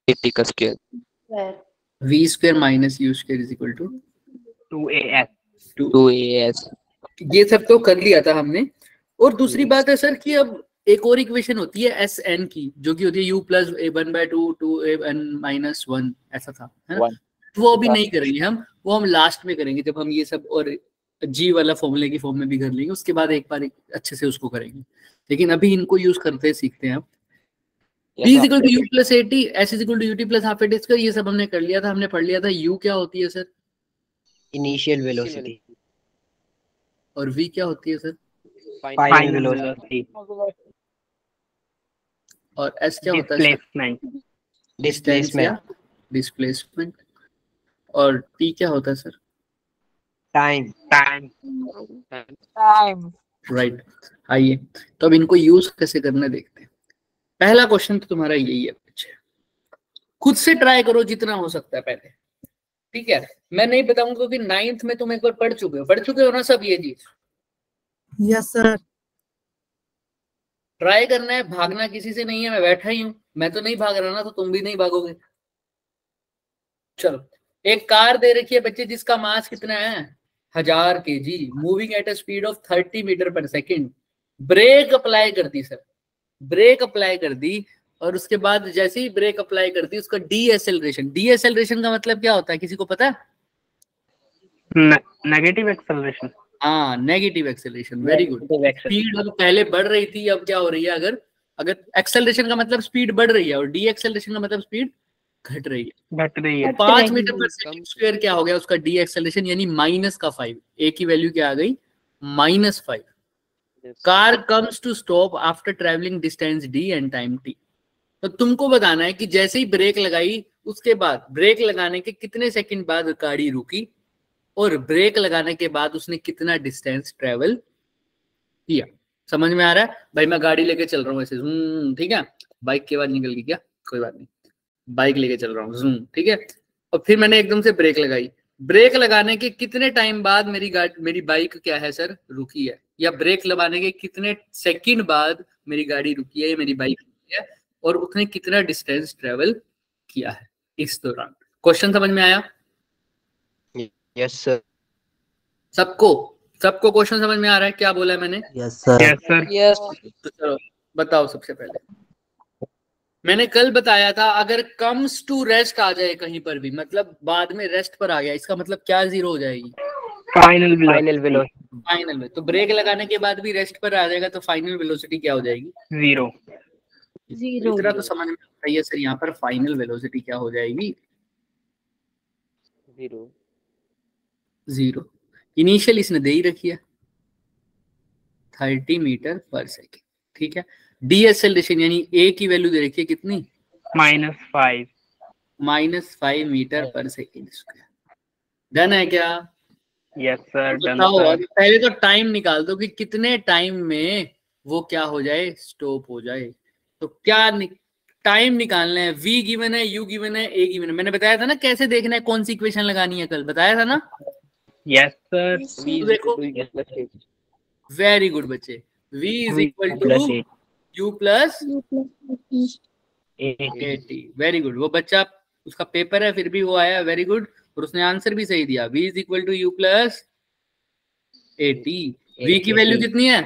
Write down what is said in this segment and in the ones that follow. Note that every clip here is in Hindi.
80 का square v square minus u square is equal to 2as। ये सब तो कर लिया था हमने। और दूसरी बात है सर कि अब एक और इक्वेशन होती है एस एन की, जो कि होती है u प्लस a1/2 2a(n-1) ऐसा था, है ना? वो अभी नहीं करेंगे हम, वो हम लास्ट में करेंगे जब हम ये सब और जी वाला फॉर्मूले की फॉर्म में भी कर लेंगे, उसके बाद एक बार अच्छे से उसको करेंगे। लेकिन अभी इनको यूज करते सीखते हैं। p is equal to u plus 80, s is equal to ut plus half at square, ये सब हमने कर लिया था, हमने पढ़ लिया था। u क्या होती है सर? Initial velocity. और v क्या होती है सर? Final velocity. और s क्या होता है? डिस्प्लेसमेंट। डिस्प्लेसमेंट। और t क्या होता है सर? टाइम। राइट। आइए तो अब इनको यूज कैसे करना देखते हैं। पहला क्वेश्चन तो तुम्हारा यही है बच्चे, खुद से ट्राई करो जितना हो सकता है पहले, ठीक है? मैं नहीं बताऊंगा क्योंकि 9th में तुम एक बार पढ़ चुके हो ना सब ये चीज। Yes sir. ट्राई करना है, भागना किसी से नहीं है। मैं बैठा ही हूं, मैं तो नहीं भाग रहा ना, तो तुम भी नहीं भागोगे। चलो, एक कार दे रखी है बच्चे जिसका मास कितना है? 1000 kg, moving at a speed of 30 metre per second. Brake apply कर दी सर, ब्रेक अप्लाई कर दी, और उसके बाद जैसे ही ब्रेक अप्लाई कर दी उसका डीएसेलरेशन। डीएसेलरेशन का मतलब क्या होता है, किसी को पता है? Negative acceleration. हाँ, negative acceleration, very good. Speed अब पहले बढ़ रही थी, अब क्या हो रही है? अगर एक्सेलरेशन का मतलब स्पीड बढ़ रही है और डी एक्सेलरेशन का मतलब स्पीड घट रही है। 5 मीटर पर सेकंड स्क्वायर क्या हो गया उसका डी एक्सेलरेशन, यानी -5। ए की वैल्यू क्या आ गई? -5। Car comes to stop after travelling distance d and time t. तो तुमको बताना है कि जैसे ही ब्रेक लगाई उसके बाद ब्रेक लगाने के कितने सेकंड बाद गाड़ी रुकी, और ब्रेक लगाने के बाद उसने कितना डिस्टेंस ट्रेवल किया। समझ में आ रहा है भाई? मैं गाड़ी लेके चल रहा हूँ ऐसे, ठीक है? बाइक की आवाज निकल गई क्या? कोई बात नहीं, बाइक लेके चल रहा हूँ, ठीक है? और फिर मैंने एकदम से ब्रेक लगाई। ब्रेक लगाने के कितने टाइम बाद मेरी बाइक क्या है सर? रुकी है। या ब्रेक लगाने के कितने सेकंड बाद मेरी गाड़ी रुकी है या मेरी बाइक रुकी है, और उसने कितना डिस्टेंस ट्रेवल किया है इस दौरान। क्वेश्चन समझ में आया? Yes sir. सबको क्वेश्चन समझ में आ रहा है? क्या बोला है मैंने? Yes sir. तो चलो बताओ। सबसे पहले मैंने कल बताया था, अगर कम्स टू रेस्ट आ जाए कहीं पर भी, मतलब बाद में रेस्ट पर आ गया, इसका मतलब क्या जीरो हो जाएगी? Final velocity. फाइनल में। तो ब्रेक लगाने के बाद भी रेस्ट पर आ जाएगा तो फाइनल वेलोसिटी क्या हो जाएगी? 0। इतना तो समझ में आता है सर। यहाँ पर फाइनल वेलोसिटी क्या हो जाएगी? 0। इनिशियल इसने दे ही रखी है 30 मीटर पर सेकेंड, ठीक है? डीएसेलरेशन यानी ए की वैल्यू दे रखी है कितनी? -5। -5 metre per second square. Done है क्या? यस सर, डन बताओ। सर। अभी पहले तो टाइम निकाल दो कि कितने टाइम में वो क्या हो जाए? स्टॉप हो जाए। तो क्या टाइम निकालना है? v गिवन है, u गिवन है, a गिवन है। मैंने बताया था ना कैसे देखना है, कौन सी इक्वेशन लगानी है, कल बताया था ना? Yes sir. तो देखो, वेरी गुड बच्चे। v is equal to u plus 80। Very good. वो बच्चा, उसका पेपर है फिर भी वो आया, वेरी गुड। और उसने आंसर भी सही दिया। v is equal to u plus 80। v की वैल्यू कितनी है?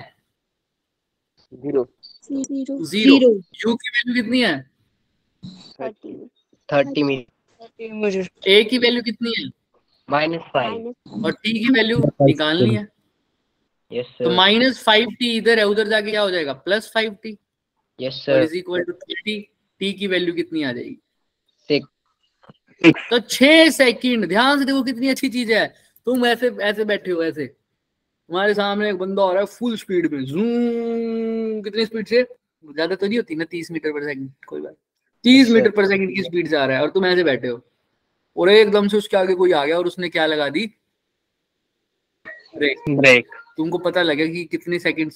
0। u की वैल्यू कितनी है? 30 मीटर। a की वैल्यू कितनी है? -5। और t की वैल्यू निकालनी है। यस तो सर। -5t इधर है, उधर जाके क्या हो जाएगा? +5t। यस और sir. Is equal to 30। t की वैल्यू कितनी आ जाएगी? 6। तो 6 सेकंड। ध्यान से देखो कितनी अच्छी चीज है। तुम ऐसे बैठे हो, ऐसे तुम्हारे सामने एक बंदा हो रहा है फुल स्पीड में, जूम। कितनी स्पीड से? ज्यादा तो नहीं होती ना, 30 मीटर पर सेकंड, कोई बात। 30 मीटर पर सेकंड की स्पीड से आ रहा है और तुम ऐसे बैठे हो, और एकदम से उसके आगे कोई आ गया और उसने क्या लगा दी? ब्रेक। तुमको पता लगा कि कितने सेकंड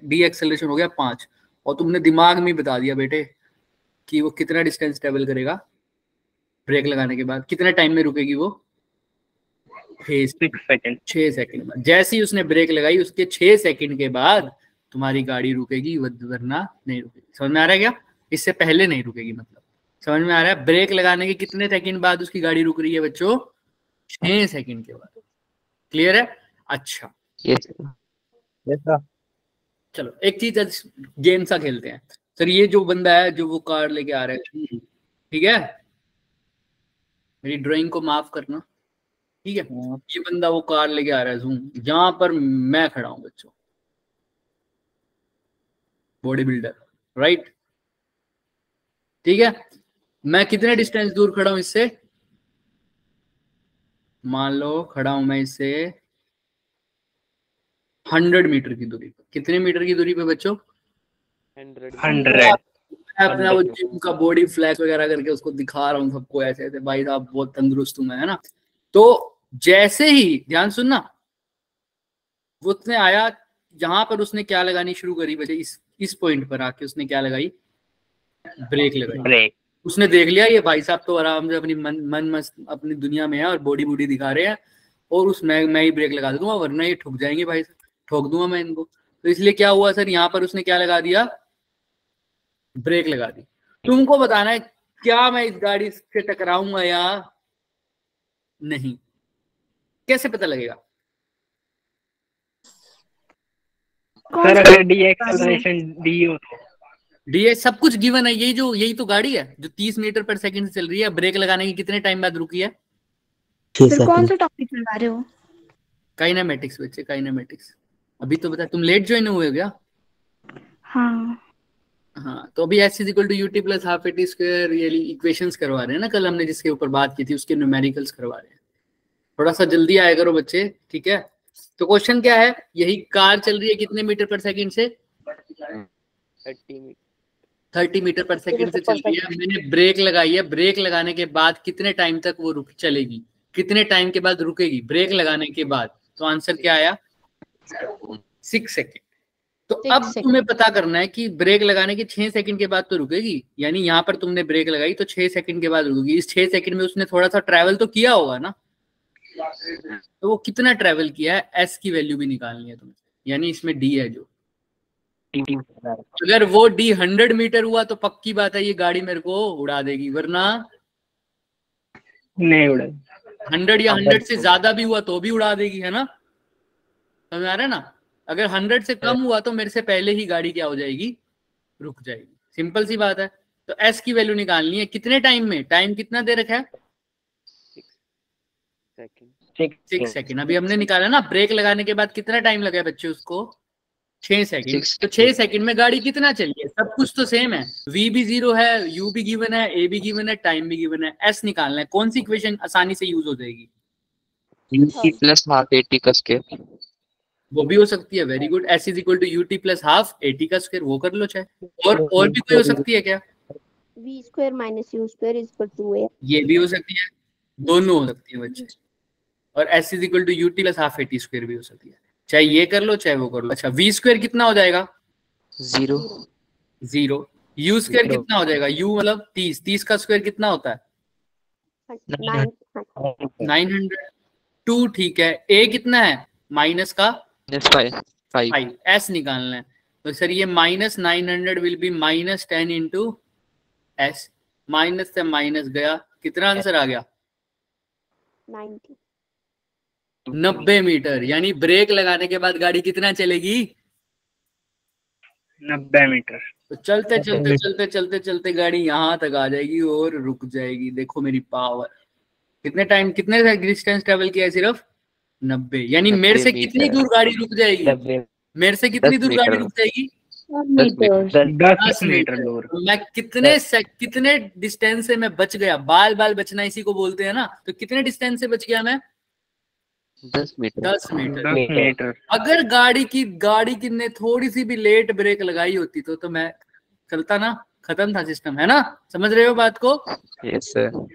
डी एक्सेलरेशन हो गया? 5। और तुमने दिमाग में बता दिया बेटे कि वो कितना डिस्टेंस ट्रेवल करेगा ब्रेक लगाने के बाद, कितने टाइम में रुकेगी वो? 6 सेकंड बाद। जैसे ही उसने ब्रेक लगाई उसके 6 सेकंड के बाद तुम्हारी गाड़ी रुकेगी, वरना नहीं रुकेगी। समझ में आ रहा है क्या? इससे पहले नहीं रुकेगी मतलब। समझ में आ रहा है? ब्रेक लगाने के कितने सेकंड बाद उसकी गाड़ी रुक रही है बच्चों? 6 सेकंड के बाद। क्लियर है? अच्छा Yes. Yes, sir. चलो एक चीज आज गेम सा खेलते हैं। सर ये जो बंदा है जो वो कार लेके आ रहा है, ठीक है, मेरी ड्राइंग को माफ करना, ठीक है, ये बंदा वो कार लेके आ रहा है जूम, जहां पर मैं खड़ा हूं बच्चों, बॉडी बिल्डर, राइट, ठीक है, मैं कितने डिस्टेंस दूर खड़ा हूं इससे? मान लो खड़ा हूं मैं इससे 100 मीटर की दूरी पे। कितने मीटर की दूरी पे बच्चों? 100. मैं अपना वो जिम का बॉडी फ्लैश वगैरह करके उसको दिखा रहा हूँ सबको, ऐसे ऐसे भाई साहब बहुत तंदुरुस्त हूं मैं, है ना। तो जैसे ही, ध्यान सुनना, वो उसने आया, जहां पर उसने क्या लगानी शुरू करी बच्चे, इस पॉइंट पर आके उसने क्या लगाई? ब्रेक लगाई। Break. उसने देख लिया ये भाई साहब तो आराम से अपनी मन मस्त अपनी दुनिया में है और बॉडी बूडी दिखा रहे हैं, और उस मैं ही ब्रेक लगा दूंगा वरना ये ठुक जाएंगे भाई साहब, ठोक दूंगा मैं इनको। तो इसलिए क्या हुआ सर, यहाँ पर उसने क्या लगा दिया? ब्रेक लगा दी। तुमको बताना है क्या मैं इस गाड़ी से टकराऊंगा या नहीं, कैसे पता लगेगा? सर अगर डी एक्सेलरेशन डी हो तो डी सब कुछ गिवन है, यही तो गाड़ी है जो 30 मीटर पर सेकंड से चल रही है। ब्रेक लगाने के कितने टाइम बाद रुकी है? सर कौन सा टॉपिक लगा रहे हो? काइनेमेटिक्स बच्चे, काइनेमेटिक्स। अभी तो बता, तुम लेट ज्वाइन हुए हो क्या? हाँ, तो अभी s = ut + ½ at², ये इक्वेशंस करवा रहे हैं ना, कल हमने जिसके ऊपर बात की थी उसके न्यूमेरिकल्स करवा रहे हैं। थोड़ा सा जल्दी आया करो बच्चे, ठीक है। तो क्वेश्चन क्या है, यही कार चल रही है कितने मीटर पर सेकंड से? 30 मीटर पर सेकंड से चल रही है। मैंने ब्रेक लगाई है, ब्रेक लगाने के बाद कितने टाइम तक वो रुक चलेगी, कितने टाइम के बाद रुकेगी ब्रेक लगाने के बाद? तो आंसर क्या आया? 6 सेकंड। तो अब तुम्हें पता करना है कि ब्रेक लगाने के 6 सेकंड के बाद तो रुकेगी, यानी यहाँ पर तुमने ब्रेक लगाई तो 6 सेकंड के बाद रुकेगी। इस 6 सेकंड में उसने थोड़ा सा ट्रैवल तो किया होगा ना, तो वो कितना ट्रैवल किया है, एस की वैल्यू भी निकालनी है तुम्हें, यानी इसमें डी है जो, अगर वो डी 100 मीटर हुआ तो पक्की बात है ये गाड़ी मेरे को उड़ा देगी, वरना नहीं उड़े। 100 या 100 से ज्यादा भी हुआ तो भी उड़ा देगी, है ना, समझ आ रहा है ना। अगर 100 से कम हुआ तो मेरे से पहले ही गाड़ी क्या हो जाएगी? रुक जाएगी। सिंपल सी बात है। तो एस की वैल्यू निकालनी है कितने टाइम में, टाइम कितना दे रखा है? 6 सेकंड। अभी हमने निकाला ना, ब्रेक लगाने के बाद कितना टाइम लगा है बच्चे उसको? 6 सेकंड। तो 6 सेकंड में गाड़ी कितना चली है? सब कुछ तो सेम है, v भी 0 है, u भी गिवन है, a भी गिवन है, टाइम भी गिवन है। s निकालना है, कौन सी इक्वेशन आसानी से यूज हो जाएगी? ut + ½ at²। वो भी हो सकती है, very good. s = ut + ½ at², वो कर लो चाहे। और भी कोई हो सकती है क्या? v² - u² = 2a। ये भी हो सकती है, दोनों हो सकती है बच्चे। और s = ut + ½ at² भी हो सकती है, चाहे ये कर लो चाहे वो कर लो। अच्छा, v² कितना हो जाएगा? 0। 0। u² कितना हो जाएगा? u मतलब 30, 30 का स्क्वायर कितना होता है? 900। 2 ठीक है। a कितना है? माइनस का -5। s निकालना है। तो सर ये -900 will be -10 into s। Minus से माइनस गया, कितना आंसर आ गया? 90 मीटर। यानी ब्रेक लगाने के बाद गाड़ी कितना चलेगी? 90 मीटर। तो चलते चलते चलते चलते चलते गाड़ी यहाँ तक आ जाएगी और रुक जाएगी। देखो मेरी पावर, कितने टाइम, कितने डिस्टेंस ट्रेवल किया है? सिर्फ 90। यानी मेरे से कितनी दूर गाड़ी रुक जाएगी? मेरे से कितनी दूर गाड़ी रुक जाएगी? 10 मीटर दूर। मैं कितने डिस्टेंस से मैं बच गया? बाल बचना इसी को बोलते हैं ना। तो कितने डिस्टेंस से बच गया मैं? 10 मीटर। 10 मीटर। अगर गाड़ी की ने थोड़ी सी भी लेट ब्रेक लगाई होती तो मैं चलता ना, खत्म था सिस्टम, है ना। समझ रहे हो बात को? Yes sir.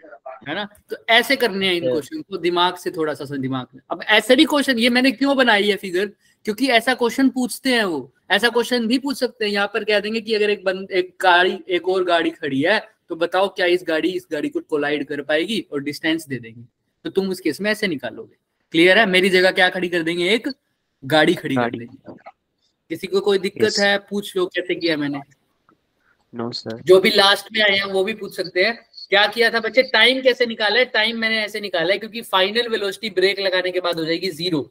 है ना। तो ऐसे करने हैं इन क्वेश्चन को, दिमाग से थोड़ा सा दिमाग में। अब ऐसे भी क्वेश्चन, ये मैंने क्यों बनाई है फिगर, क्योंकि ऐसा क्वेश्चन पूछते हैं वो। ऐसा क्वेश्चन भी पूछ सकते हैं, यहाँ पर कह देंगे कि अगर एक और गाड़ी खड़ी है तो बताओ क्या इस गाड़ी को कोलाइड कर पाएगी, और डिस्टेंस दे देंगे। तो तुम उस केस में ऐसे निकालोगे। क्लियर है? मेरी जगह क्या खड़ी कर देंगे? एक गाड़ी खड़ी कर देंगे। किसी को कोई दिक्कत है? पूछ लो कैसे किया मैंने। No sir. जो भी लास्ट में आए हैं वो भी पूछ सकते हैं। क्या किया था बच्चे, टाइम कैसे निकाला है? टाइम मैंने ऐसे निकाला है क्योंकि फाइनल वेलोसिटी ब्रेक लगाने के बाद हो जाएगी 0।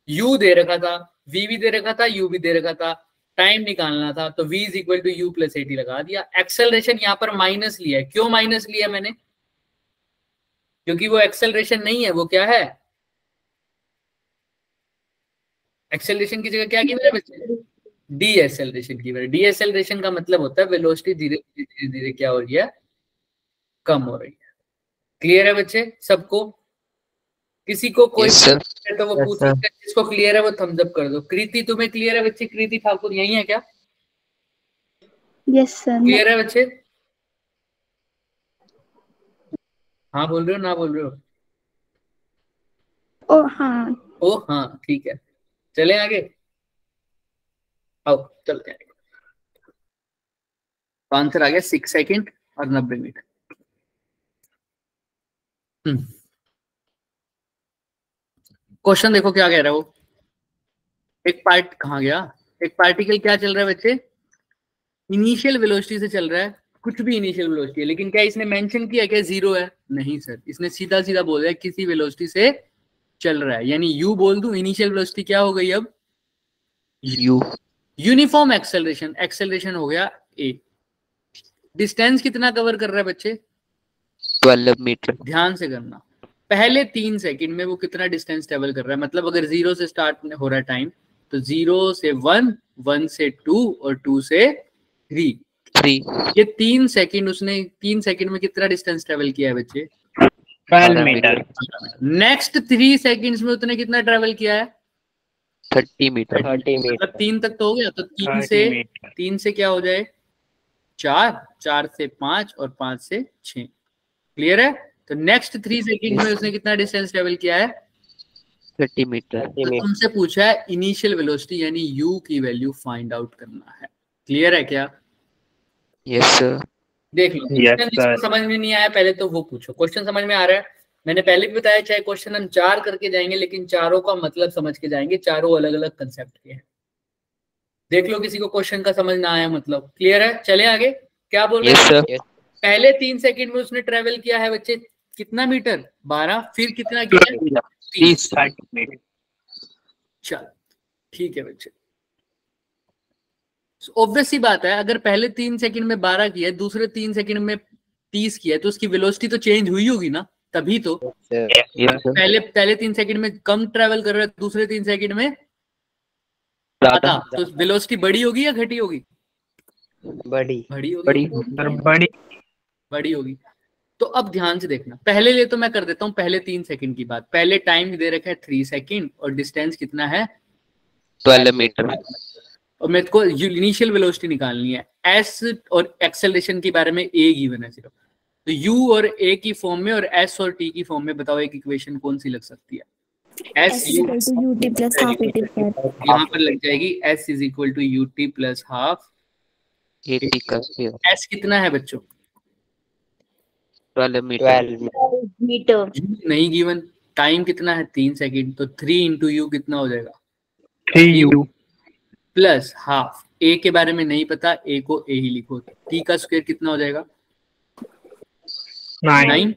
u दे रखा था, v भी दे रखा था, u भी दे रखा था, टाइम निकालना था तो v is equal to u plus at लगा दिया। एक्सेलरेशन यहाँ पर माइनस लिया है। क्यों माइनस लिया मैंने? क्योंकि वो एक्सेलरेशन नहीं है, वो क्या है? एक्सेलरेशन की जगह क्या की मैंने बच्चे? डी एक्सेलरेशन की वजह। डी एक्सेलरेशन का मतलब होता है वेलोसिटी धीरे धीरे धीरे क्या हो रही है, कम हो रही है। क्लियर है बच्चे सबको? किसी को कोई है तो वो पूछ सकते हैं, जिसको क्लियर है वो थम्स अप कर दो। कृति तुम्हें क्लियर है बच्चे? कृति ठाकुर यही है क्या? Yes sir. क्लियर है बच्चे? हाँ बोल रहे हो ना बोल रहे हो? ओ हाँ। ओ हाँ ठीक है, चले आगे। आओ चलते हैं। आंसर आ गया 6 सेकंड और 90 मिनट। क्वेश्चन देखो क्या कह रहा है वो। एक पार्ट कहाँ गया, एक पार्टिकल क्या चल रहा है बच्चे? इनिशियल वेलोसिटी से चल रहा है, कुछ भी इनिशियल वेलोसिटी है, लेकिन क्या इसने मेंशन किया क्या 0 है? नहीं सर, इसने सीधा सीधा बोल दिया किसी वेलोसिटी से चल रहा है, यानी u बोल दूं। इनिशियल वेलोसिटी क्या हो गई अब? u। यूनिफॉर्म एक्सेलरेशन, एक्सेलरेशन हो गया a। डिस्टेंस कितना कवर कर रहा है बच्चे? 12 मीटर। ध्यान से करना, पहले 3 सेकंड में वो कितना डिस्टेंस ट्रेवल कर रहा है। मतलब अगर 0 से स्टार्ट हो रहा है टाइम, तो 0 से 1, 1 से 2 और 2 से 3। ये 3 सेकंड, उसने 3 सेकंड में कितना डिस्टेंस ट्रेवल किया है बच्चे? 12 मीटर। नेक्स्ट 3 सेकंड्स में उसने कितना ट्रेवल किया है? 30 मीटर। 30 मीटर। मतलब 3 तक तो हो गया, तो 3 से क्या हो जाए? 4, 4 से 5 और 5 से 6। क्लियर है? तो नेक्स्ट 3 सेकंड में उसने कितना डिस्टेंस ट्रेवल किया है? 30 मीटर। तो तुमसे पूछा है इनिशियल वेलोसिटी यानी u की वैल्यू फाइंड आउट करना है। क्लियर है क्या? Yes sir. देख लो, क्वेश्चन समझ में नहीं आया पहले तो वो पूछो। क्वेश्चन समझ में आ रहा है? मैंने पहले भी बताया, चाहे क्वेश्चन हम 4 करके जाएंगे लेकिन चारों का मतलब समझ के जाएंगे, चारों अलग अलग कंसेप्ट के हैं। देख लो किसी को क्वेश्चन का समझ ना आया मतलब। क्लियर है? चले आगे। क्या बोल रहे हैं? पहले 3 सेकंड में उसने ट्रेवल किया है बच्चे कितना मीटर? 12। फिर कितना किया? 30 मीटर। चल ठीक है बच्चे, ऑब्वियस सी बात है, अगर पहले 3 सेकंड में 12 किया है, दूसरे 3 सेकंड में 30 किया है, तो उसकी वेलोसिटी तो चेंज हुई होगी ना, तभी तो। पहले 3 सेकंड में कम ट्रेवल कर रहा है, दूसरे 3 सेकंड में ज्यादा, तो वेलोसिटी बड़ी होगी या घटी होगी? बड़ी होगी। तो अब ध्यान से देखना, पहले ले तो मैं कर देता हूं पहले 3 सेकंड की बात। पहले टाइम दे रखा है 3 सेकंड और डिस्टेंस कितना है? 12 मीटर। और मेरे को इनिशियल वेलोसिटी निकालनी है। एस और एक्सेलरेशन के बारे में ए गिवन है सिर्फ, तो यू और ए की फॉर्म में और एस और टी की फॉर्म में बताओ एक इक्वेशन कौन सी लग सकती है? S u t plus half a t. यहाँ पर लग जाएगी s is equal to u t plus half a t का स्क्वायर। एस कितना है बच्चों? 12 मीटर। नहीं गिवन। टाइम कितना है? 3 सेकंड, तो 3 इंटू यू कितना हो जाएगा? 3u plus half. ए के बारे में नहीं पता, ए को ए ही लिखो। टी का स्क्वायर कितना हो जाएगा? 9।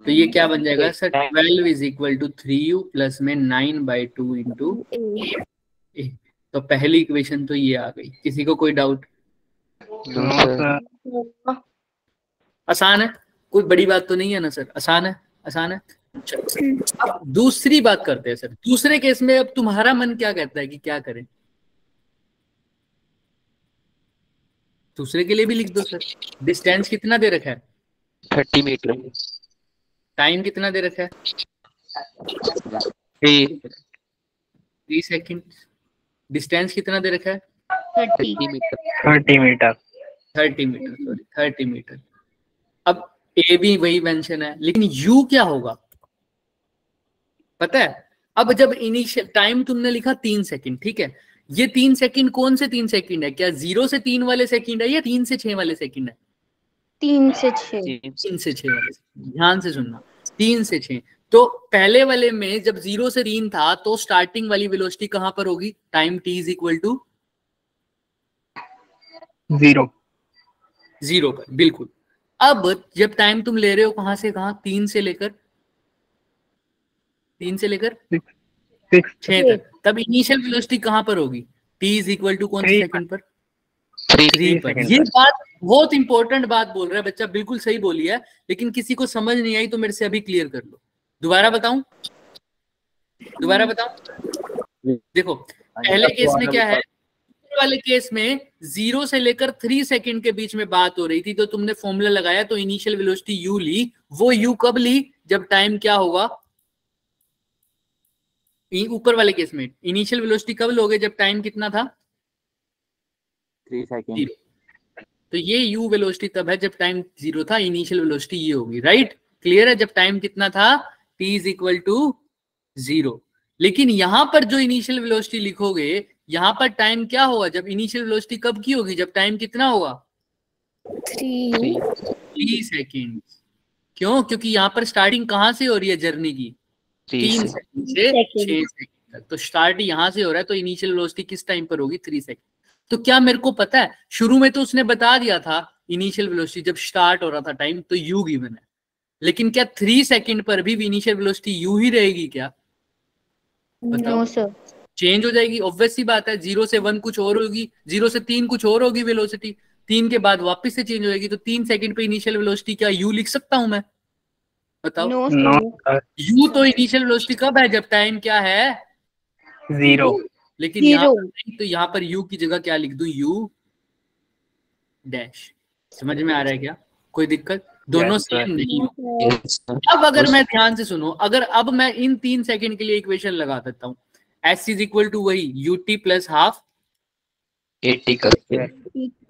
तो ये क्या बन जाएगा sir? 12 is equal to 3u plus में 9/2 इंटू ए। तो पहली इक्वेशन तो ये आ गई। किसी को कोई डाउट? आसान है, कोई बड़ी बात तो नहीं है ना सर? आसान है, आसान है। अब दूसरी बात करते हैं सर। दूसरे केस में अब तुम्हारा मन क्या कहता है कि क्या करें? दूसरे के लिए भी लिख दो सर। डिस्टेंस कितना दे रखा है? 30 मीटर। टाइम कितना दे रखा है? 3 सेकंड। डिस्टेंस कितना दे रखा है? 30 मीटर। 30 metre, sorry 30 metre. अब ए भी वही मेंशन है, लेकिन यू क्या होगा पता है? अब जब इनिशियल टाइम तुमने लिखा 3 सेकंड, ठीक है, ये 3 सेकंड कौन से 3 सेकंड है? क्या 0 से 3 वाले सेकंड है या 3 से 6 वाले सेकंड है? 3 से 6। 3 से 6 वाले। ध्यान से सुनना, 3 से 6। तो पहले वाले में जब 0 से 3 था तो स्टार्टिंग वाली वेलोसिटी कहां पर होगी? Time t is equal to 0। 0 पर, बिल्कुल। अब जब टाइम तुम ले रहे हो कहां से कहां, 3 से लेकर 6 तक, तब इनिशियल वेलोसिटी कहां पर होगी? t इज इक्वल टू कौन से सेकंड पर? 3 पर। ये बात बहुत इंपॉर्टेंट बात बोल रहा है बच्चा, बिल्कुल सही बोली है, लेकिन किसी को समझ नहीं आई तो मेरे से अभी क्लियर कर लो। दोबारा बताऊं? देखो पहले केस में क्या है, वाले केस में 0 से लेकर 3 सेकंड के बीच में बात हो रही थी, तो तुमने फॉर्मूला लगाया तो इनिशियल वेलोसिटी u ली। वो u कब ली? जब टाइम क्या होगा? ऊपर वाले केस में इनिशियल वेलोसिटी कब लोगे? जब टाइम कितना था? 3 सेकंड। तो ये u वेलोसिटी तब है जब टाइम 0 था, इनिशियल वेलोसिटी ये होगी, राइट? क्लियर है? जब टाइम कितना था? t is equal to 0। लेकिन यहां पर जो इनिशियल वेलोसिटी लिखोगे, यहां पर टाइम क्या होगा? जब इनिशियल वेलोसिटी कब की होगी? जब टाइम कितना होगा? 3 सेकेंड। क्यों? क्योंकि यहाँ पर स्टार्टिंग कहाँ से हो रही है जर्नी की? 3 सेकेंड से 6 सेकेंड तक। तो स्टार्ट यहाँ से हो रहा है, तो इनिशियल वेलोसिटी किस टाइम पर होगी? 3 सेकेंड। तो क्या मेरे को पता है? शुरू में तो उसने बता दिया था इनिशियल वेलोसिटी जब स्टार्ट हो रहा था टाइम, तो u गिवन है। लेकिन क्या 3 सेकेंड पर भी इनिशियल वेलोसिटी u ही रहेगी क्या? बताओ। चेंज हो जाएगी, ऑब्वियस सी बात है। 0 से 1 कुछ और होगी, 0 से 3 कुछ और होगी वेलोसिटी, 3 के बाद वापस से चेंज हो जाएगी। तो 3 सेकंड पे इनिशियल वेलोसिटी क्या u लिख सकता हूं मैं? बताओ। u तो इनिशियल वेलोसिटी कब है? जब टाइम क्या है? 0। लेकिन यहाँ पर तो यहाँ पर u की जगह क्या लिख दूं? u dash. समझ में आ रहा है क्या? कोई दिक्कत? दोनों सेम नहीं हो। अब अगर मैं ध्यान से सुनो, अगर अब मैं इन 3 सेकंड के लिए इक्वेशन लगा देता हूँ, s इज इक्वल टू वही ut प्लस हाफ 80 का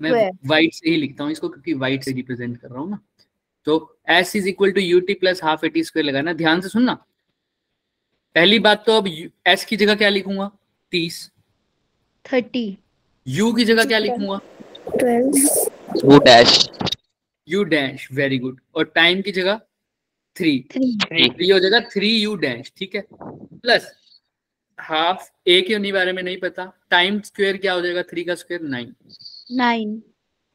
मैं वाइट से ही लिखता हूँ इसको, क्योंकि वाइट से रिप्रेजेंट कर रहा हूँ ना। तो s is equal to ut plus half 80 square लगाना। ध्यान से सुनना। पहली बात तो अब s की जगह क्या लिखूंगा? 30। u की जगह क्या लिखूंगा? 12 dash. u dash, very good. और टाइम की जगह 3 ये हो जाएगा 3u डैश, ठीक है। प्लस हाफ, a के उन्हीं बारे में नहीं पता, टाइम स्क्वायर क्या हो जाएगा? 3 का स्क्वायर 9।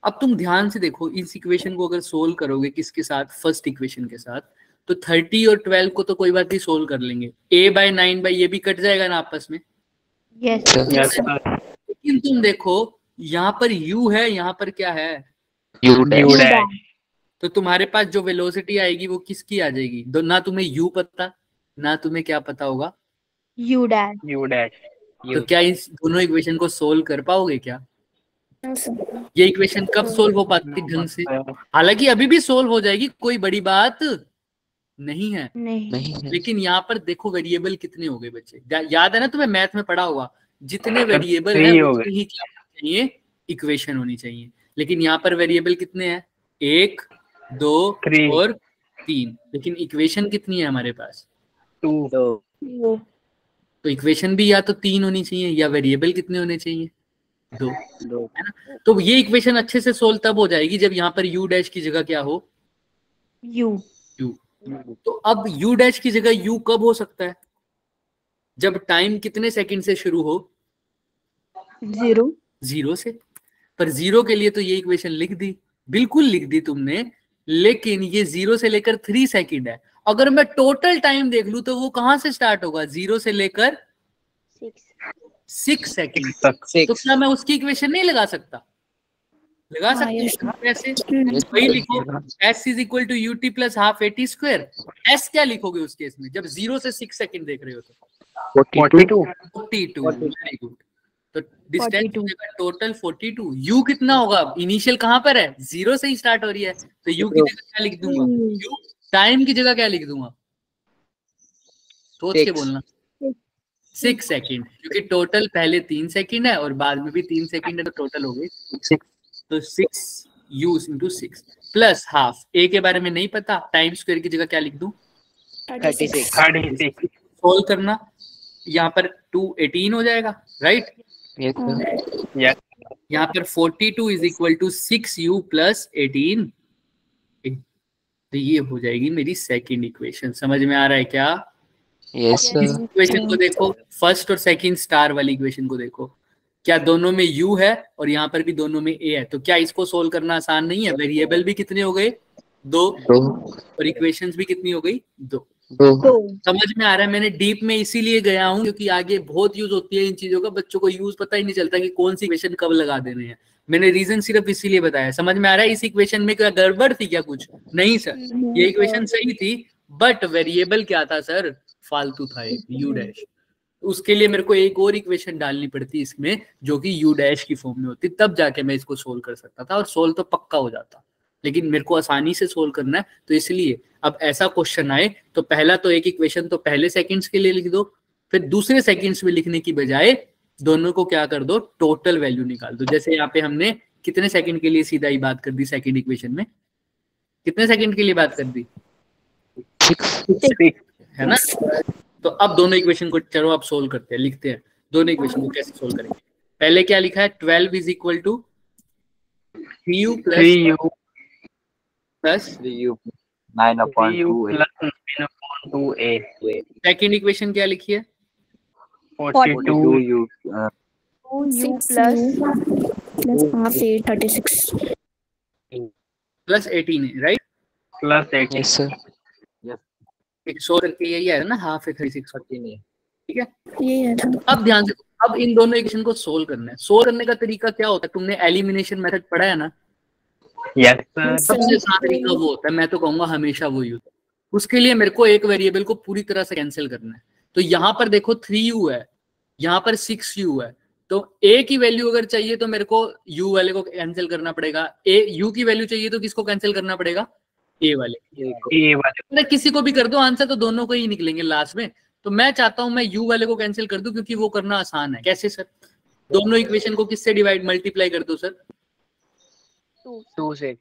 अब तुम ध्यान से देखो, इस इक्वेशन को अगर सोल्व करोगे किसके साथ? फर्स्ट इक्वेशन के साथ, तो 30 और 12 को तो कोई बात नहीं, सोल्व कर लेंगे। a बाय 9 बाय ये भी कट जाएगा ना आपस में। लेकिन तुम देखो यहाँ पर u है, यहाँ पर क्या है? u dash. तो तुम्हारे पास जो वेलोसिटी आएगी वो किसकी आ जाएगी? ना तुम्हें u पता, ना तुम्हें क्या पता होगा? u dash. तो क्या इस दोनों इक्वेशन को सोल्व कर पाओगे क्या? ये इक्वेशन कब सोल्व हो पाती ढंग से? हालांकि अभी भी सोल्व हो जाएगी, कोई बड़ी बात नहीं है। लेकिन यहाँ पर देखो वेरिएबल कितने हो गए बच्चे, याद है ना तुम्हें? मैथ में पढ़ा होगा, जितने वेरिएबल है उतनी ही क्या चाहिए? इक्वेशन होनी चाहिए। लेकिन यहाँ पर वेरिएबल कितने हैं? 1, 2 और 3। लेकिन इक्वेशन कितनी है हमारे पास? 2। तो इक्वेशन भी या तो 3 होनी चाहिए, या वेरिएबल कितने होने चाहिए? 2, है ना? तो ये इक्वेशन अच्छे से सोल्व तब हो जाएगी जब यहाँ पर u डैश की जगह क्या हो? u। तो अब u डैश की जगह u कब हो सकता है? जब टाइम कितने सेकंड से शुरू हो? 0 से। पर 0 के लिए तो ये इक्वेशन लिख दी, बिल्कुल लिख दी तुमने, लेकिन ये 0 से लेकर 3 सेकंड है। अगर मैं टोटल टाइम देख लूं तो वो कहां से स्टार्ट होगा? 0 से लेकर 6 सेकंड तक। तो क्या मैं उसकी इक्वेशन नहीं लगा सकता? लगा सकते हैं। ऐसे वही लिखो, s is equal to ut plus half 80 square. s क्या लिखोगे उस केस में जब 0 से 6 सेकंड देख रहे हो? तो 42। Very good. तो डिस्टेंस टोटल 42। u कितना होगा? इनिशियल कहां पर है? 0 से ही स्टार्ट हो रही है, तो u की जगह क्या लिख दूंगा? u टाइम की जगह क्या लिख दूंगा? सोच के बोलना। 6 सेकंड, क्योंकि टोटल पहले 3 सेकंड है और बाद में भी 3 सेकंड है, तो टोटल हो गई 6। तो 6u into 6 plus half. a के बारे में नहीं पता, टाइम स्क्वायर की जगह क्या लिख दूं? 36। सोल्व करना, यहाँ पर 2 18 हो जाएगा, राइट? यहाँ पर 42 is equal to 6u plus 18। तो ये हो जाएगी मेरी सेकंड इक्वेशन। समझ में आ रहा है क्या? Yes sir. इस इक्वेशन को देखो, फर्स्ट और सेकंड स्टार वाली इक्वेशन को देखो। क्या दोनों में u है और यहाँ पर भी दोनों में a है, तो क्या इसको सोल्व करना आसान नहीं है? वेरिएबल भी कितने हो गए? 2, और इक्वेशंस भी कितनी हो गई? 2। समझ में आ रहा है? मैंने डीप में इसीलिए गया हूं क्योंकि आगे बहुत यूज होती है इन चीजों का, बच्चों को यूज पता ही नहीं चलता कि कौन सी इक्वेशन कब लगा देने हैं। मैंने रीजन सिर्फ इसीलिए बताया। समझ में आ रहा है? इस इक्वेशन में क्या गड़बड़ थी क्या कुछ? नहीं सर, ये इक्वेशन सही थी, बट वेरिएबल क्या था सर? फालतू था एक यू डैश। उसके लिए मेरे को एक और इक्वेशन डालनी पड़ती इसमें जो कि यू डैश की फॉर्म में होती, तब जाके मैं इसको सोल्व कर सकता था, और सोल्व तो पक्का हो जाता। लेकिन मेरे को आसानी से सोल्व करना है, तो इसलिए अब ऐसा क्वेश्चन आए तो पहला तो एक इक्वेशन तो पहले सेकंड्स के लिए लिख दो, फिर दूसरे सेकंड्स में लिखने की बजाय दोनों को क्या कर दो? टोटल वैल्यू निकाल दो। जैसे यहाँ पे हमने कितने सेकंड के लिए सीधा ही बात कर दी? सेकंड इक्वेशन में कितने सेकंड के लिए बात कर दी? 6 है ना? तो अब दोनों इक्वेशन को चलो आप सोल्व करते हैं, लिखते हैं दोनों इक्वेशन को कैसे सोल्व करेंगे। पहले क्या लिखा है? 12 is equal to 3u plus 3u 9/2a। Second equation क्या लिखी है? 42u 2u plus half 36 plus 18 है, राइट? प्लस 8। Yes sir. 100 करके यही है ना, हाफ है 36 13 है, ठीक है? ये है था। अब ध्यान से, अब इन दोनों इक्वेशन को सोल्व करना है। सोल्व करने का तरीका क्या होता है? तुमने एलिमिनेशन मेथड पढ़ा है ना? Yes sir. सबसे आसान तरीका वो होता है, मैं तो कहूंगा हमेशा वो यूज। उसके लिए मेरे को एक वेरिएबल को पूरी तरह से कैंसिल करना है। तो यहाँ पर देखो 3u है, यहाँ पर 6u है, तो a की वैल्यू अगर चाहिए तो मेरे को u वाले को कैंसिल करना पड़ेगा। u की वैल्यू चाहिए तो किसको कैंसिल करना पड़ेगा? a वाले। किसी को भी कर दो आंसर, तो दोनों को ही निकलेंगे लास्ट में। तो मैं चाहता हूं मैं u वाले को कैंसिल कर दूं क्योंकि वो करना आसान है। कैसे सर? दोनों इक्वेशन को किससे डिवाइड मल्टीप्लाई कर दो सर? 2 से।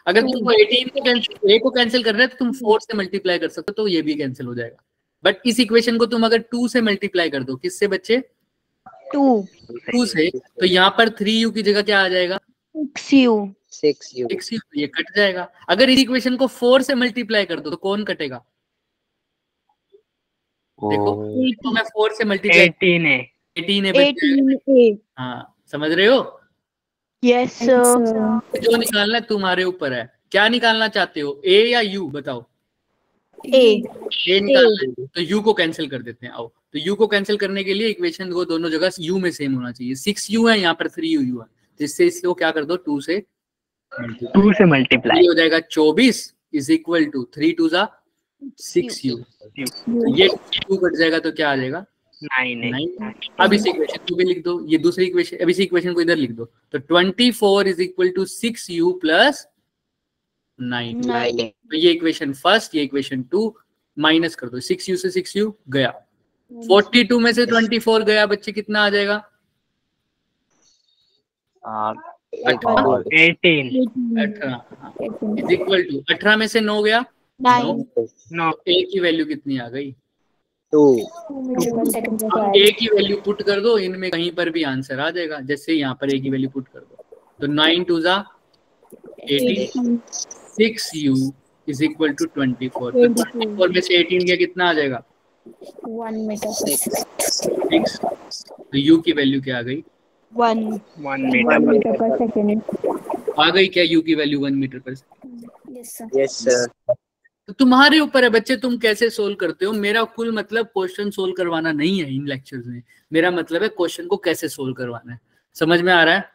अगर तुम 18 को कैंसिल, a को कैंसिल कर रहे हो तो तुम 4 से मल्टीप्लाई कर सकते हो, तो ये भी कैंसिल हो जाएगा। बट इस इक्वेशन को तुम अगर 2 से मल्टीप्लाई कर दो, किससे बच्चे? 2 से, तो यहाँ पर 3u की जगह क्या आ जाएगा? 6u, ये कट जाएगा। अगर इस इक्वेशन को 4 से मल्टीप्लाई कर दो तो कौन कटेगा? देखो तो मैं 4 से मल्टीप्लाई 18 है बच्चे। हाँ, समझ रहे हो? Yes sir. जो निकालना है तुम्हारे ऊपर है। क्या निकालना चाहते हो, a या u? बताओ। a निकालना है तो u को कैंसिल कर देते हैं। आओ, तो u को कैंसिल करने के लिए इक्वेशन को दोनों जगह u में सेम होना चाहिए। 6u है, यहाँ पर 3u है, तो इससे इसको क्या कर दो? 2 से मल्टीप्लाई हो जाएगा। 24 इज इक्वल टू 3 2 जा 6u। ये 2 कट जाएगा तो क्या आ जाएगा? 9। अब इस इक्वेशन को भी लिख दो, ये दूसरी इक्वेशन, अब इस इक्वेशन को इधर लिख दो। तो 24 is equal to 6u plus 9। तो ये इक्वेशन फर्स्ट, ये इक्वेशन 2, माइनस कर दो। 6u से 6u गया, 42 में से 24 गया बच्चे, कितना आ जाएगा? 18 इज इक्वल टू 18 में से 9 गया 9। a की वैल्यू कितनी आ गई? 2। a की वैल्यू पुट कर दो, इनमें कहीं पर भी आंसर आ जाएगा। जैसे यहाँ पर a की वैल्यू पुट कर दो तो 9 2 जा 18, 6u इज इक्वल टू 24। तो 24 में से 18 गया, कितना आ जाएगा? 1 मीटर 6। तो u की वैल्यू क्या आ गई? 1 मीटर पर सेकंड। आ गई क्या u की वैल्यू 1 मीटर पर सेकंड? Yes sir. तो तुम्हारे ऊपर है बच्चे, तुम कैसे सोल्व करते हो। मेरा कुल मतलब क्वेश्चन सोल्व करवाना नहीं है इन लेक्चर्स में, मेरा मतलब है क्वेश्चन को कैसे सोल्व करवाना है। समझ में आ रहा है?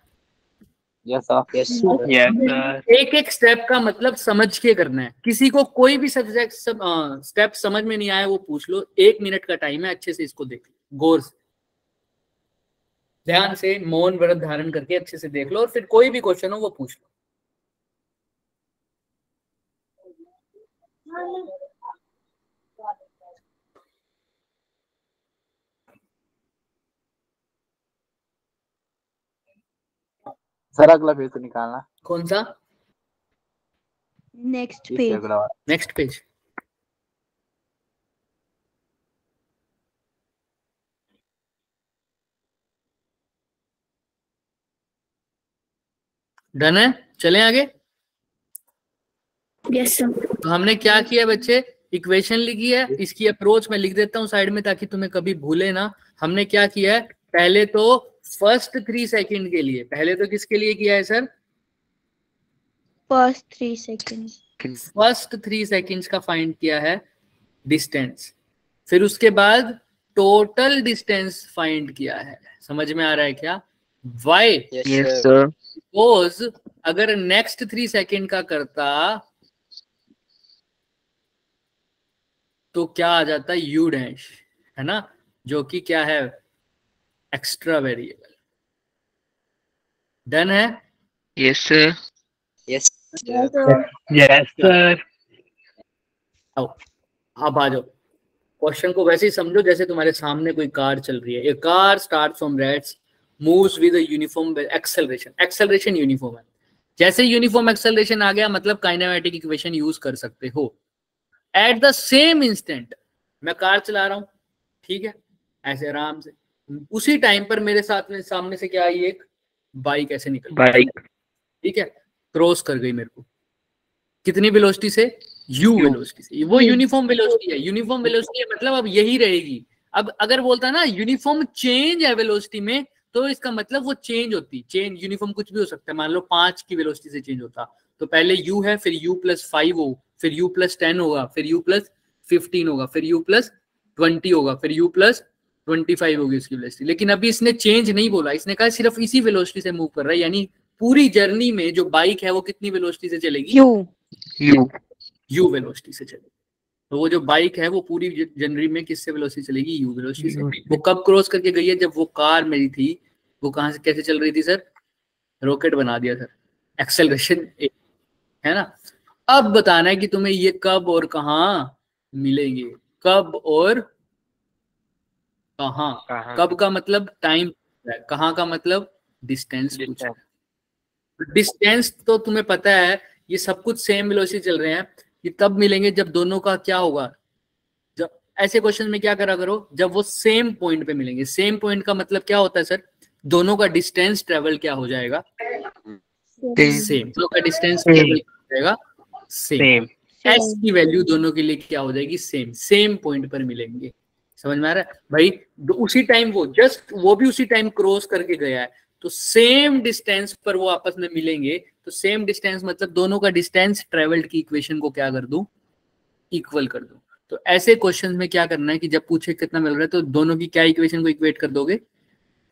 Yes sir. एक एक स्टेप का मतलब समझ के करना है। किसी को कोई भी सब्जेक्ट स्टेप समझ में नहीं आया वो पूछ लो, 1 मिनट का टाइम है, अच्छे से इसको देख लो, गौर से, ध्यान से, मौन व्रत धारण करके अच्छे से देख लो, और फिर कोई भी क्वेश्चन हो वो पूछ लो। सर अगला पेज तो निकालना। कौन सा? Next page. Next page. Done है? चलें आगे। Yes sir. तो हमने क्या किया बच्चे? इक्वेशन लिखी है, इसकी अप्रोच मैं लिख देता हूँ साइड में ताकि तुम्हें कभी भूले ना। हमने क्या किया है? पहले तो फर्स्ट 3 सेकंड के लिए, पहले तो किसके लिए किया है sir? First 3 second. First 3 seconds का फाइंड किया है डिस्टेंस, फिर उसके बाद टोटल डिस्टेंस फाइंड किया है। समझ में आ रहा है क्या? वाई? Yes, sir. सपोज अगर नेक्स्ट 3 सेकंड का करता तो क्या आ जाता? यू डैश, है ना, जो कि क्या है? Extra variable. डन है? Yes, sir. Yes. Yes, sir. आओ अब आ जाओ, क्वेश्चन को वैसे ही समझो जैसे तुम्हारे सामने कोई कार चल रही है। ए कार स्टार्ट फ्रॉम रेड्स, moves with a uniform acceleration. Acceleration uniform है, जैसे यूनिफॉर्म एक्सेलरेशन आ गया मतलब काइनेमेटिक इक्वेशन यूज कर सकते हो। एट द सेम इंस्टेंट मैं कार चला रहा हूं, ठीक है, ऐसे आराम से, उसी टाइम पर मेरे साथ में सामने से क्या आई? एक बाइक ऐसे निकल, Bike. ठीक है, क्रॉस कर गई मेरे को। कितनी वेलोसिटी से? यू वेलोसिटी से। वो यूनिफॉर्म वेलोसिटी है, यूनिफॉर्म वेलोसिटी है मतलब अब यही रहेगी। अब अगर बोलता ना यूनिफॉर्म चेंज है वेलोसिटी में, तो इसका मतलब वो चेंज होती, चेंज यूनिफॉर्म कुछ भी हो सकता है। मान लो 5 की वेलोसिटी से चेंज होता, तो पहले u है, फिर u+5 हो, फिर u+10 होगा, फिर u+15 होगा, फिर u+20 होगा, फिर u+25 होगी उसकी वेलोसिटी। लेकिन अभी इसने चेंज नहीं बोला, इसने कहा सिर्फ इसी वेलोसिटी से मूव कर रहा है, यानी पूरी जर्नी में जो बाइक है वो कितनी वेलोसिटी से चलेगी? यू वेलोसिटी से चलेगी। तो वो जो बाइक है वो पूरी जर्नी में किससे वेलोसिटी चलेगी? यू वेलोसिटी से। वो कब क्रॉस करके गई है? जब वो कार मेरी थी वो कहां से कैसे चल रही थी सर? रॉकेट बना दिया सर, एक्सेलरेशन है ना। अब बताना है कि तुम्हें ये कब और कहां मिलेंगे, कब और कहां। कब का मतलब टाइम, कहां का मतलब डिस्टेंस। डिस्टेंस तो तुम्हें पता है, ये सब कुछ सेम वेलोसिटी चल रहे हैं, ये तब मिलेंगे जब दोनों का क्या होगा? जब ऐसे क्वेश्चन में क्या करा करो, जब वो सेम पॉइंट पे मिलेंगे। सेम पॉइंट का मतलब क्या होता है सर? दोनों का डिस्टेंस ट्रेवल क्या हो जाएगा? सेम। दोनों का डिस्टेंस ट्रेवल हो जाएगा सेम। एस की वैल्यू दोनों के लिए क्या हो जाएगी? सेम। सेम पॉइंट पर मिलेंगे। समझ में आ रहा है भाई? उसी टाइम वो भी उसी टाइम क्रॉस करके गया है, तो सेम डिस्टेंस पर वो आपस में मिलेंगे। तो सेम डिस्टेंस मतलब दोनों का डिस्टेंस ट्रेवल्ड की इक्वेशन को क्या कर दूं? इक्वल कर दूं। तो ऐसे क्वेश्चन में क्या करना है कि जब पूछे कितना मिल रहा है तो दोनों की क्या इक्वेशन को इक्वेट कर दोगे?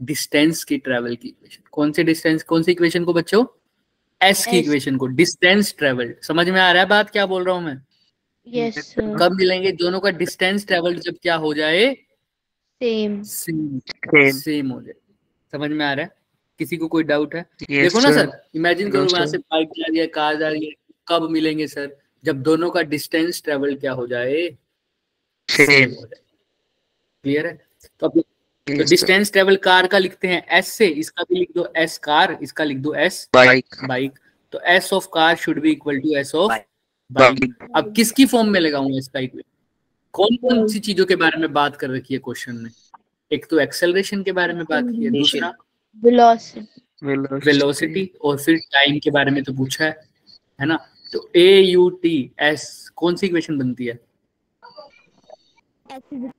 डिस्टेंस की ट्रेवल की इक्वेशन। कौन से डिस्टेंस, कौन सी इक्वेशन को बच्चों? एस की इक्वेशन को, डिस्टेंस ट्रेवल्ड। समझ में आ रहा है बात क्या बोल रहा हूं मैं? Yes sir. कब मिलेंगे? दोनों का डिस्टेंस ट्रेवल्ड जब क्या हो जाए? सेम। सेम हो जाए। समझ में आ रहा है? किसी को कोई डाउट है? देखो ना सर, इमेजिन करो वहां से बाइक जा रही है, कार जा रही है, कब मिलेंगे सर? जब दोनों का डिस्टेंस ट्रेवल क्या हो जाए? सेम हो जाए। क्लियर है? तो डिस्टेंस ट्रेवल कार का लिखते हैं एस से, इसका भी लिख दो एस कार, इसका लिख दो एस बाइक। तो s of car should be equal to s of bike. अब किसकी फॉर्म में लगाऊंगा इसका इक्वेशन? कौन कौन सी चीजों के बारे में बात कर रखी है क्वेश्चन में? एक तो एक्सेलरेशन के बारे में बात की है, दूसरा वेलोसिटी, और फिर टाइम के बारे में तो पूछा है ना। तो ए यू टी एस कौन सी इक्वेशन बनती है?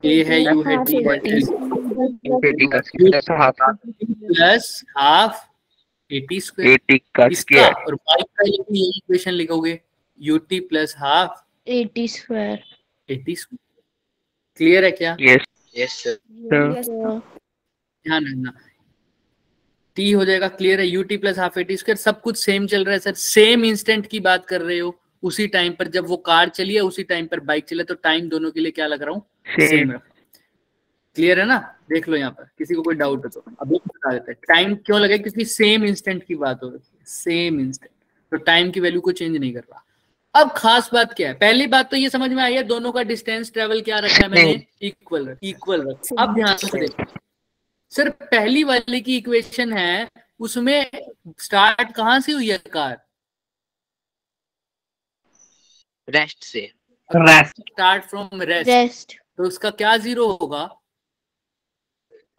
ए है, यू है, टी है, प्लस हाफ एटी स्क्वायर इसका, और बाइक का यही इक्वेशन लिखोगे, you t plus half 80 square. Clear है क्या? Yes, sir. ध्यान रखना, टी हो जाएगा। क्लियर है? You t plus half 80 square. सब कुछ सेम चल रहा है सर, सेम इंस्टेंट की बात कर रहे हो। उसी टाइम पर जब वो कार चली है उसी टाइम पर बाइक चले, तो टाइम दोनों के लिए क्या लग रहा हूँ? सेम रख। क्लियर है ना? देख लो यहाँ पर, किसी को कोई डाउट है तो अभी बता देते हैं। टाइम क्यों लगा? क्योंकि सेम इंस्टेंट की बात हो रही है, सेम इंस्टेंट, तो टाइम की वैल्यू को चेंज नहीं कर रहा। अब खास बात क्या है? पहली बात तो ये समझ में आई है, दोनों का डिस्टेंस ट्रेवल क्या रखा है मैंने? इक्वल रख। अब ध्यान से देखो सर, पहली वाली की इक्वेशन है, उसमें स्टार्ट कहां से हुई है कार? रेस्ट से। स्टार्ट फ्रॉम रेस्ट, तो उसका क्या जीरो होगा?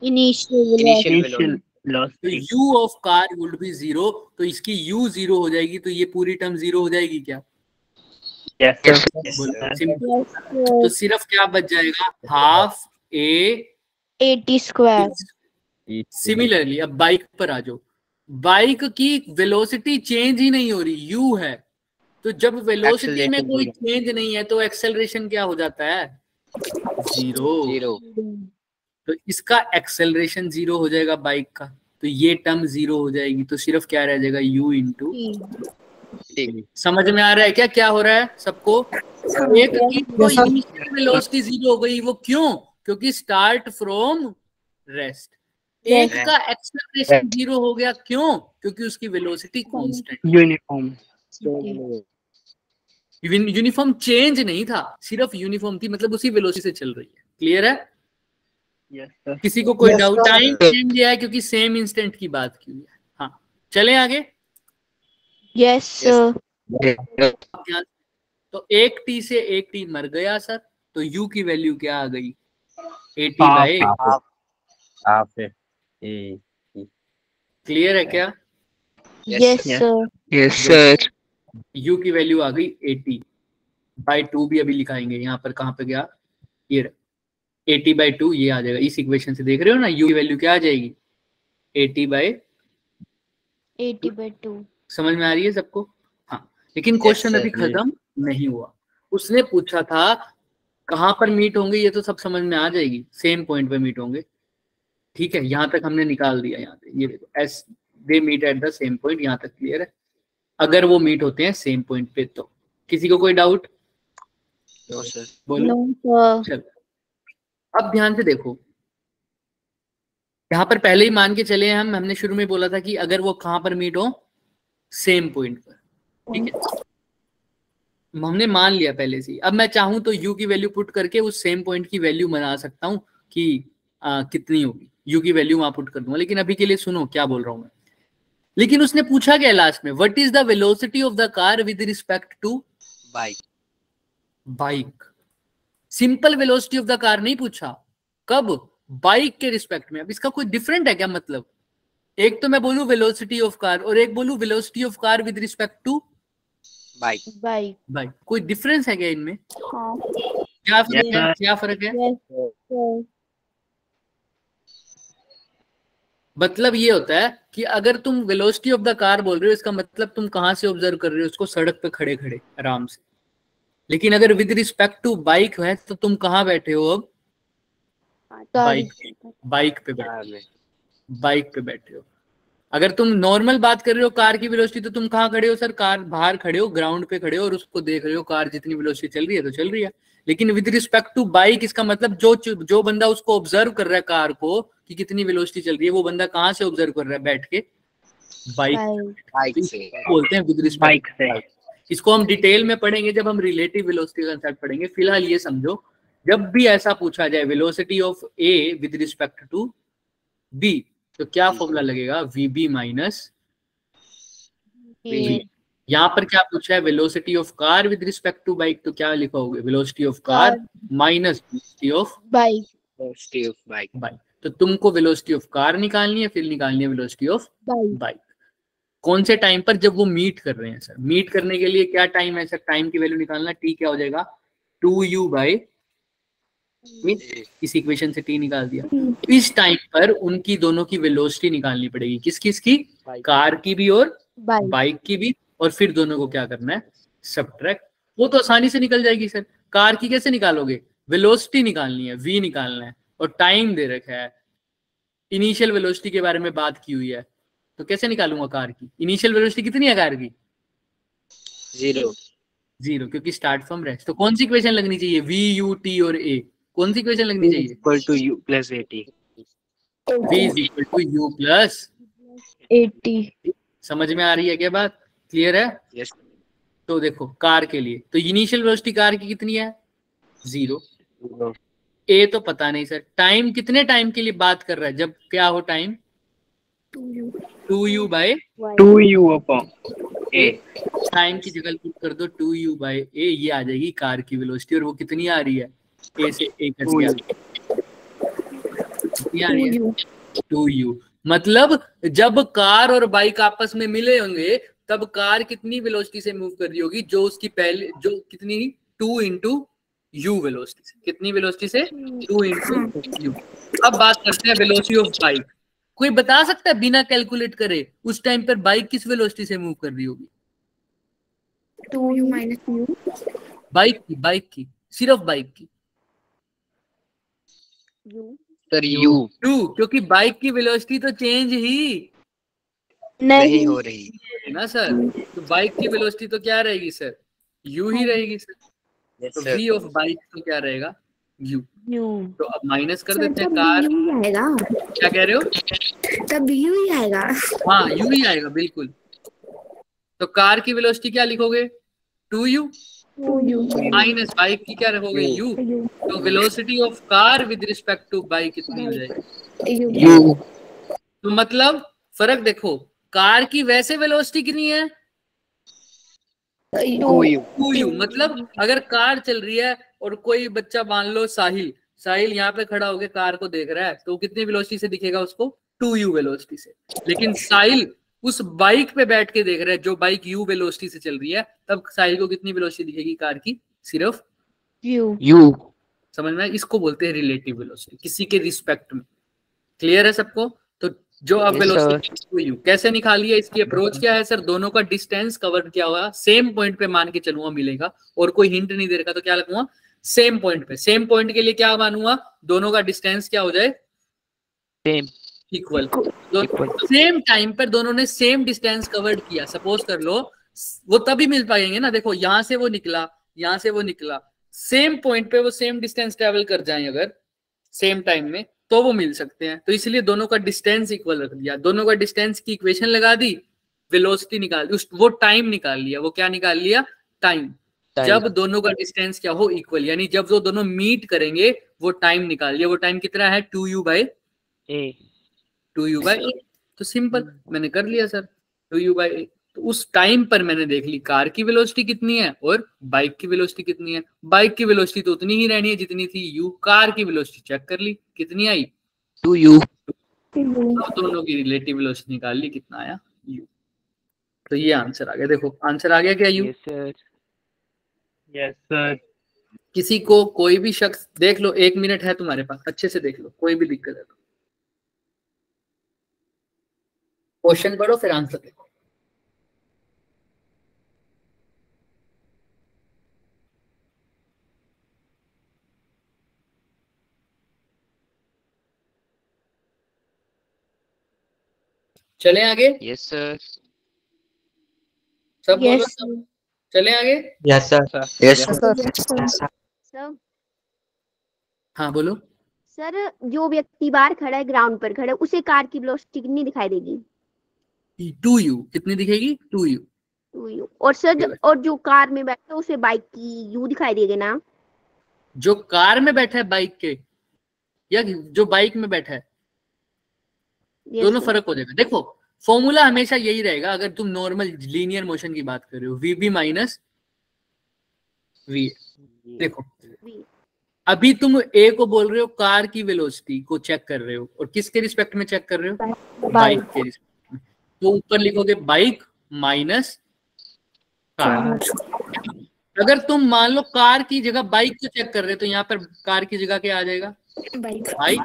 इनिशियल। तो u of car would be zero, तो इसकी u जीरो हो जाएगी, तो ये पूरी टर्म जीरो हो जाएगी क्या? सिंपल। तो सिर्फ क्या बच जाएगा? हाफ ए 80 स्क्वायर सिमिलरली अब बाइक पर आ जाओ, बाइक की वेलोसिटी चेंज ही नहीं हो रही, यू है, तो जब वेलोसिटी में कोई चेंज नहीं है तो एक्सेलरेशन क्या हो जाता है? जीरो। तो इसका एक्सेलरेशन जीरो हो जाएगा बाइक का, तो ये टर्म जीरो हो जाएगी, तो सिर्फ क्या रह जाएगा? u into T. समझ में आ रहा है क्या क्या हो रहा है सबको? एक की तो इनिशियल वेलोसिटी जीरो हो गई, वो क्यों? क्योंकि स्टार्ट फ्रॉम रेस्ट। एक का एक्सेलरेशन जीरो हो गया, क्यों? क्योंकि उसकी velocity constant, uniform. Uniform change नहीं था, सिर्फ यूनिफॉर्म थी, मतलब उसी वेलोसिटी से चल रही है। क्लियर है? Yes sir. किसी को कोई डाउट? टाइम सेम दिया है क्योंकि सेम इंस्टेंट की बात की हुई है। हाँ चले आगे। Yes, sir. तो एक टी से एक टी मर गया सर, तो यू की वैल्यू क्या आ गई? 80/8। क्लियर है क्या? Yes, sir. Yes, sir. You की वैल्यू आ गई 80/2 भी अभी लिखाएंगे। यहाँ पर कहाँ पे गया? ये 80/2 ये आ जाएगा। इस इक्वेशन से देख रहे हो ना, यू की वैल्यू क्या आ जाएगी? 80/2. समझ में आ रही है सबको? हाँ, लेकिन क्वेश्चन अभी खत्म नहीं हुआ। उसने पूछा था कहाँ पर मीट होंगे, ये तो सब समझ में आ जाएगी, सेम पॉइंट पे मीट होंगे। ठीक है, यहाँ तक हमने निकाल दिया। यहाँ पे ये देखो, s they meet at the same point, यहाँ तक क्लियर है। अगर वो मीट होते हैं सेम पॉइंट पे तो किसी को कोई डाउट? No sir. बोलो। No, sir. चलो अब ध्यान से देखो, यहाँ पर पहले ही मान के चले हमने शुरू में बोला था कि अगर वो कहाँ पर मीट हो? सेम पॉइंट पर। ठीक है, हमने मान लिया पहले से। अब मैं चाहूं तो u की वैल्यू पुट करके उस सेम पॉइंट की वैल्यू बना सकता हूं कि कितनी होगी, u की वैल्यू वहां पुट कर दूंगा। लेकिन अभी के लिए सुनो क्या बोल रहा हूं मैं। लेकिन उसने पूछा क्या लास्ट में? What is the velocity of the car with respect to bike. Simple velocity of the car नहीं पूछा, कब? बाइक के रिस्पेक्ट में। अब इसका कोई डिफरेंट है क्या? मतलब एक तो मैं बोलूं वेलोसिटी ऑफ कार और एक बोलूं velocity of car with respect to Bike. Bike. कोई डिफरेंस है क्या इनमें? हाँ। क्या फर्क है? क्या फर्क है? Yes, sir. मतलब ये होता है कि अगर तुम वेलोसिटी ऑफ द कार बोल रहे हो, इसका मतलब तुम कहां से ऑब्जर्व कर रहे हो उसको? सड़क पे खड़े खड़े आराम से। लेकिन अगर विद रिस्पेक्ट टू बाइक है तो तुम कहाँ बैठे हो अब? बाइक पे बैठे हो। अगर तुम नॉर्मल बात कर रहे हो कार की वेलोसिटी, तो तुम कहाँ खड़े हो सर? कार बाहर खड़े हो, ग्राउंड पे खड़े हो और उसको देख रहे हो, कार जितनी वेलोसिटी चल रही है तो चल रही है। लेकिन विद रिस्पेक्ट टू बाइक इसका मतलब जो बंदा उसको ऑब्जर्व कर रहा है कार को कि कितनी वेलोसिटी चल रही है, वो बंदा कहाँ से ऑब्जर्व कर रहा है? बैठ के बाइक से। बोलते हैं विद रिस्पेक्ट से। इसको हम डिटेल में पढ़ेंगे जब हम रिलेटिव वेलोसिटी का कंसेप्ट पढ़ेंगे। फिलहाल ये समझो, जब भी ऐसा पूछा जाए velocity of A with respect to B, तो क्या फॉर्मूला लगेगा? VB minus V। यहाँ पर क्या पूछा है? Velocity of car with respect to bike, तो क्या लिखोगे? Velocity of car minus velocity of bike. तो तुमको वेलोसिटी ऑफ कार निकालनी है, फिर निकालनी है वेलोसिटी ऑफ बाइक। कौन से टाइम पर? जब वो मीट कर रहे हैं सर। मीट करने के लिए क्या टाइम है सर? टाइम की वैल्यू निकालना। टी क्या हो जाएगा? 2u/, इस इक्वेशन से टी निकाल दिया। इस टाइम पर उनकी दोनों की वेलोसिटी निकालनी पड़ेगी। किस किस की? कार की भी और बाइक की भी। और फिर दोनों को क्या करना है? सबट्रैक्ट। वो तो आसानी से निकल जाएगी सर। कार की कैसे निकालोगे? वेलोसिटी निकालनी है, v निकालना है, और टाइम दे रखा है, इनिशियल वेलोसिटी के बारे में बात की हुई है, तो कैसे निकालूंगा कार की? इनिशियल वेलोसिटी कितनी है कार की? 0, क्योंकि स्टार्ट फ्रॉम रेस्ट। तो कौन सी इक्वेशन लगनी चाहिए? v, u, t और a। कौन सी इक्वेशन लगनी चाहिए? Equal to u plus 80। v is equal to u plus 80. समझ में आ रही है क्या बात? क्लियर है? यस। तो देखो कार के लिए तो इनिशियल वेलोसिटी कार की कितनी है? 0। ए तो पता नहीं सर। टाइम कितने टाइम के लिए बात कर रहा है? जब क्या हो टाइम? 2u/a। टाइम की जगह पुट कर दो 2u/a, ये आ जाएगी कार की वेलोसिटी। और वो कितनी आ रही है? ए से ए कट गया, कितनी आ रही है? 2u। मतलब जब कार और बाइक आपस में मिले होंगे तब कार कितनी वेलोसिटी से मूव कर रही होगी? जो उसकी पहले जो कितनी 2 × u वेलोसिटी से। कितनी वेलोसिटी से? 2 × u। अब बात करते हैं वेलोसिटी ऑफ बाइक। कोई बता सकता है बिना कैलकुलेट करे उस टाइम पर बाइक किस वेलोसिटी से मूव कर रही होगी? 2u minus u. बाइक की सिर्फ बाइक की U सर यू 2, क्योंकि बाइक की वेलोसिटी तो चेंज ही नहीं हो रही। है ना सर। तो बाइक की वेलोसिटी तो क्या रहेगी सर? u ही रहेगी सर। Yes, तो sir. v ऑफ बाइक तो क्या रहेगा? u। U तो अब माइनस कर सर देते हैं तब कार। u ही आएगा, क्या कह रहे हो? तब u ही आएगा। हाँ u ही आएगा बिल्कुल। तो कार की वेलोसिटी क्या लिखोगे? 2u 2u माइनस बाइक की क्या रखोगे? u। तो velocity of car with respect to bike कितनी हो जाएगी? यू तो मतलब फर्क देखो, कार की वैसे वेलोसिटी कितनी है? 2u। मतलब अगर कार चल रही है और कोई बच्चा मान लो साहिल यहाँ पे खड़ा होकर कार को देख रहा है, तो कितनी वेलोसिटी से दिखेगा उसको? 2u वेलोसिटी से। लेकिन साहिल उस बाइक पे बैठ के देख रहा है जो बाइक u वेलोसिटी से चल रही है, तब साहिल को कितनी वेलोसिटी दिखेगी कार की? सिर्फ U यू समझ में? इसको बोलते हैं रिलेटिव वेलोसिटी, किसी के रिस्पेक्ट में। क्लियर है सबको? तो जो अब Yes, वेलोसिटी कैसे निकाली है, इसकी अप्रोच क्या है सर? दोनों का डिस्टेंस कवर किया हुआ सेम पॉइंट पे मान के चलूंगा मिलेगा, और कोई हिंट नहीं दे रखा तो क्या लगूंगा? सेम पॉइंट पे। सेम पॉइंट के लिए क्या मानूंगा? दोनों का डिस्टेंस क्या हो जाए? Same equal. सेम टाइम पर दोनों ने सेम डिस्टेंस कवर्ड किया, सपोज कर लो, वो तभी मिल पाएंगे ना। देखो यहां से वो निकला, यहां से वो निकला, सेम पॉइंट पे वो सेम डिस्टेंस ट्रेवल कर जाएं अगर सेम टाइम में, तो वो मिल सकते हैं। तो इसलिए दोनों का डिस्टेंस इक्वल रख दिया, दोनों का डिस्टेंस की इक्वेशन लगा दी, वेलोसिटी निकाल दी, वो टाइम निकाल लिया। वो क्या निकाल लिया? टाइम। जब दोनों का डिस्टेंस क्या हो? इक्वल, यानी जब वो दोनों मीट करेंगे वो टाइम निकाल लिया। वो टाइम कितना है? 2u by A 2u by ए। तो सिंपल, मैंने कर लिया सर 2u बाई ए। तो उस टाइम पर मैंने देख ली कार की वेलोसिटी कितनी है और बाइक की वेलोसिटी कितनी है। बाइक की वेलोसिटी तो उतनी ही रहनी है जितनी थी u। कार की वेलोसिटी चेक कर ली कितनी आई? 2u दोनों की रिलेटिव वेलोसिटी निकाल ली, कितना आया? u। तो ये आंसर आ गया। देखो आंसर आ गया क्या? u। Yes sir. किसी को कोई भी शख्स देख लो, 1 मिनट है तुम्हारे पास, अच्छे से देख लो, कोई भी दिक्कत है तो क्वेश्चन पढ़ो फिर आंसर देखो। चले आगे? यस सर सब बोलो Yes सब। चले आगे? Yes sir Yes, sir. हाँ बोलो। सर जो व्यक्ति बाहर खड़ा है, ग्राउंड पर खड़ा है, उसे कार की वेलोसिटी कितनी दिखाई देगी? 2u कितनी दिखेगी? 2u। 2u। और सर और जो कार में बैठा है उसे बाइक की u दिखाई देगी ना? जो कार में बैठा है बाइक के, या जो बाइक में बैठा है? Yes, दोनों sir. फर्क हो जाएगा। देखो फॉर्मूला हमेशा यही रहेगा अगर तुम नॉर्मल लीनियर मोशन की बात कर रहे हो, vb माइनस v। देखो V. अभी तुम a को बोल रहे हो कार की वेलोसिटी को चेक कर रहे हो, और किसके रिस्पेक्ट में चेक कर रहे हो? बाइक के रिस्पेक्ट में। तो ऊपर लिखोगे बाइक माइनस कार। अगर तुम मान लो कार की जगह बाइक को चेक कर रहे हो, तो यहाँ पर कार की जगह क्या आ जाएगा? बाइक।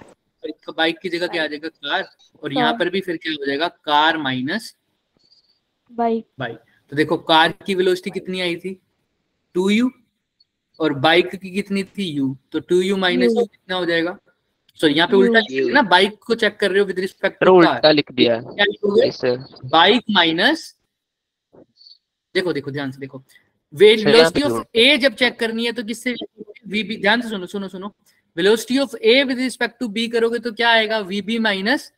बाइक की जगह क्या आ जाएगा? कार। और यहाँ पर भी फिर क्या हो जाएगा? Car minus bike. तो देखो कार की वेलोसिटी कितनी आई थी? 2u, और बाइक की कितनी थी? u। तो 2u माइनस u कितना हो जाएगा? सॉरी यहाँ पे उल्टा लिख दिया ना, बाइक को चेक कर रहे हो विद रिस्पेक्ट टू कार, उल्टा लिख दिया। यस सर बाइक माइनस, देखो देखो ध्यान से देखो, वेलोसिटी ऑफ ए जब चेक करनी है तो किससे? vb। ध्यान से सुनो सुनो सुनो, velocity of A with respect to B करोगे तो क्या आएगा? vb minus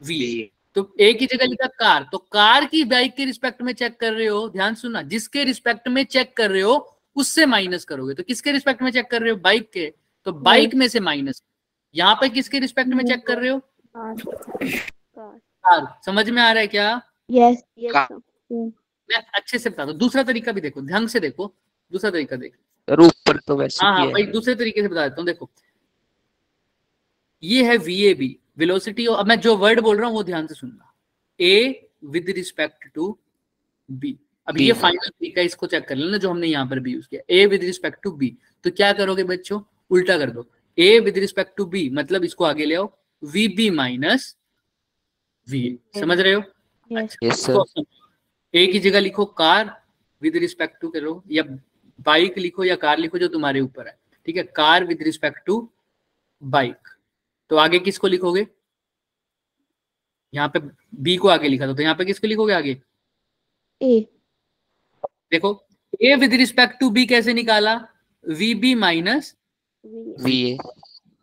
v। तो ए की जगह लिखा कार, तो कार की बाइक के रिस्पेक्ट में चेक कर रहे हो, ध्यान सुनना, जिसके रिस्पेक्ट में चेक कर रहे हो उससे माइनस करोगे। तो किसके रिस्पेक्ट में चेक कर रहे हो? बाइक के, तो बाइक में से माइनस। यहाँ पे किसके रिस्पेक्ट में चेक कर रहे हो? कार। समझ में आ रहा है क्या? यस। मैं अच्छे से बता दूं, दूसरा तरीका भी देखो, ध्यान से देखो, दूसरा तरीका देखो। रूप पर तो वैसे हाँ ही हाँ है। भाई दूसरे तरीके से बता देता हूँ। देखो ये है VAB वेलोसिटी, अब मैं जो वर्ड बोल रहा हूँ वो ध्यान से सुनना, A with respect to B। अब ये फाइनल तरीका, इसको चेक कर लेना जो हमने यहाँ पर भी यूज किया, A with respect to B। तो क्या करोगे बच्चों? उल्टा कर दो, A with respect to B मतलब इसको आगे ले आओ, VB माइनस वी। समझ रहे हो? Yes. Yes, sir. एक ही जगह लिखो कार विद रिस्पेक्ट टू करो, या बाइक लिखो या कार लिखो, जो तुम्हारे ऊपर है। ठीक है, car with respect to bike. तो आगे किसको लिखोगे? यहाँ पे बी को आगे लिखा था, तो यहाँ पे किसको लिखोगे आगे? A. देखो A with respect to B कैसे निकाला? V B minus VA.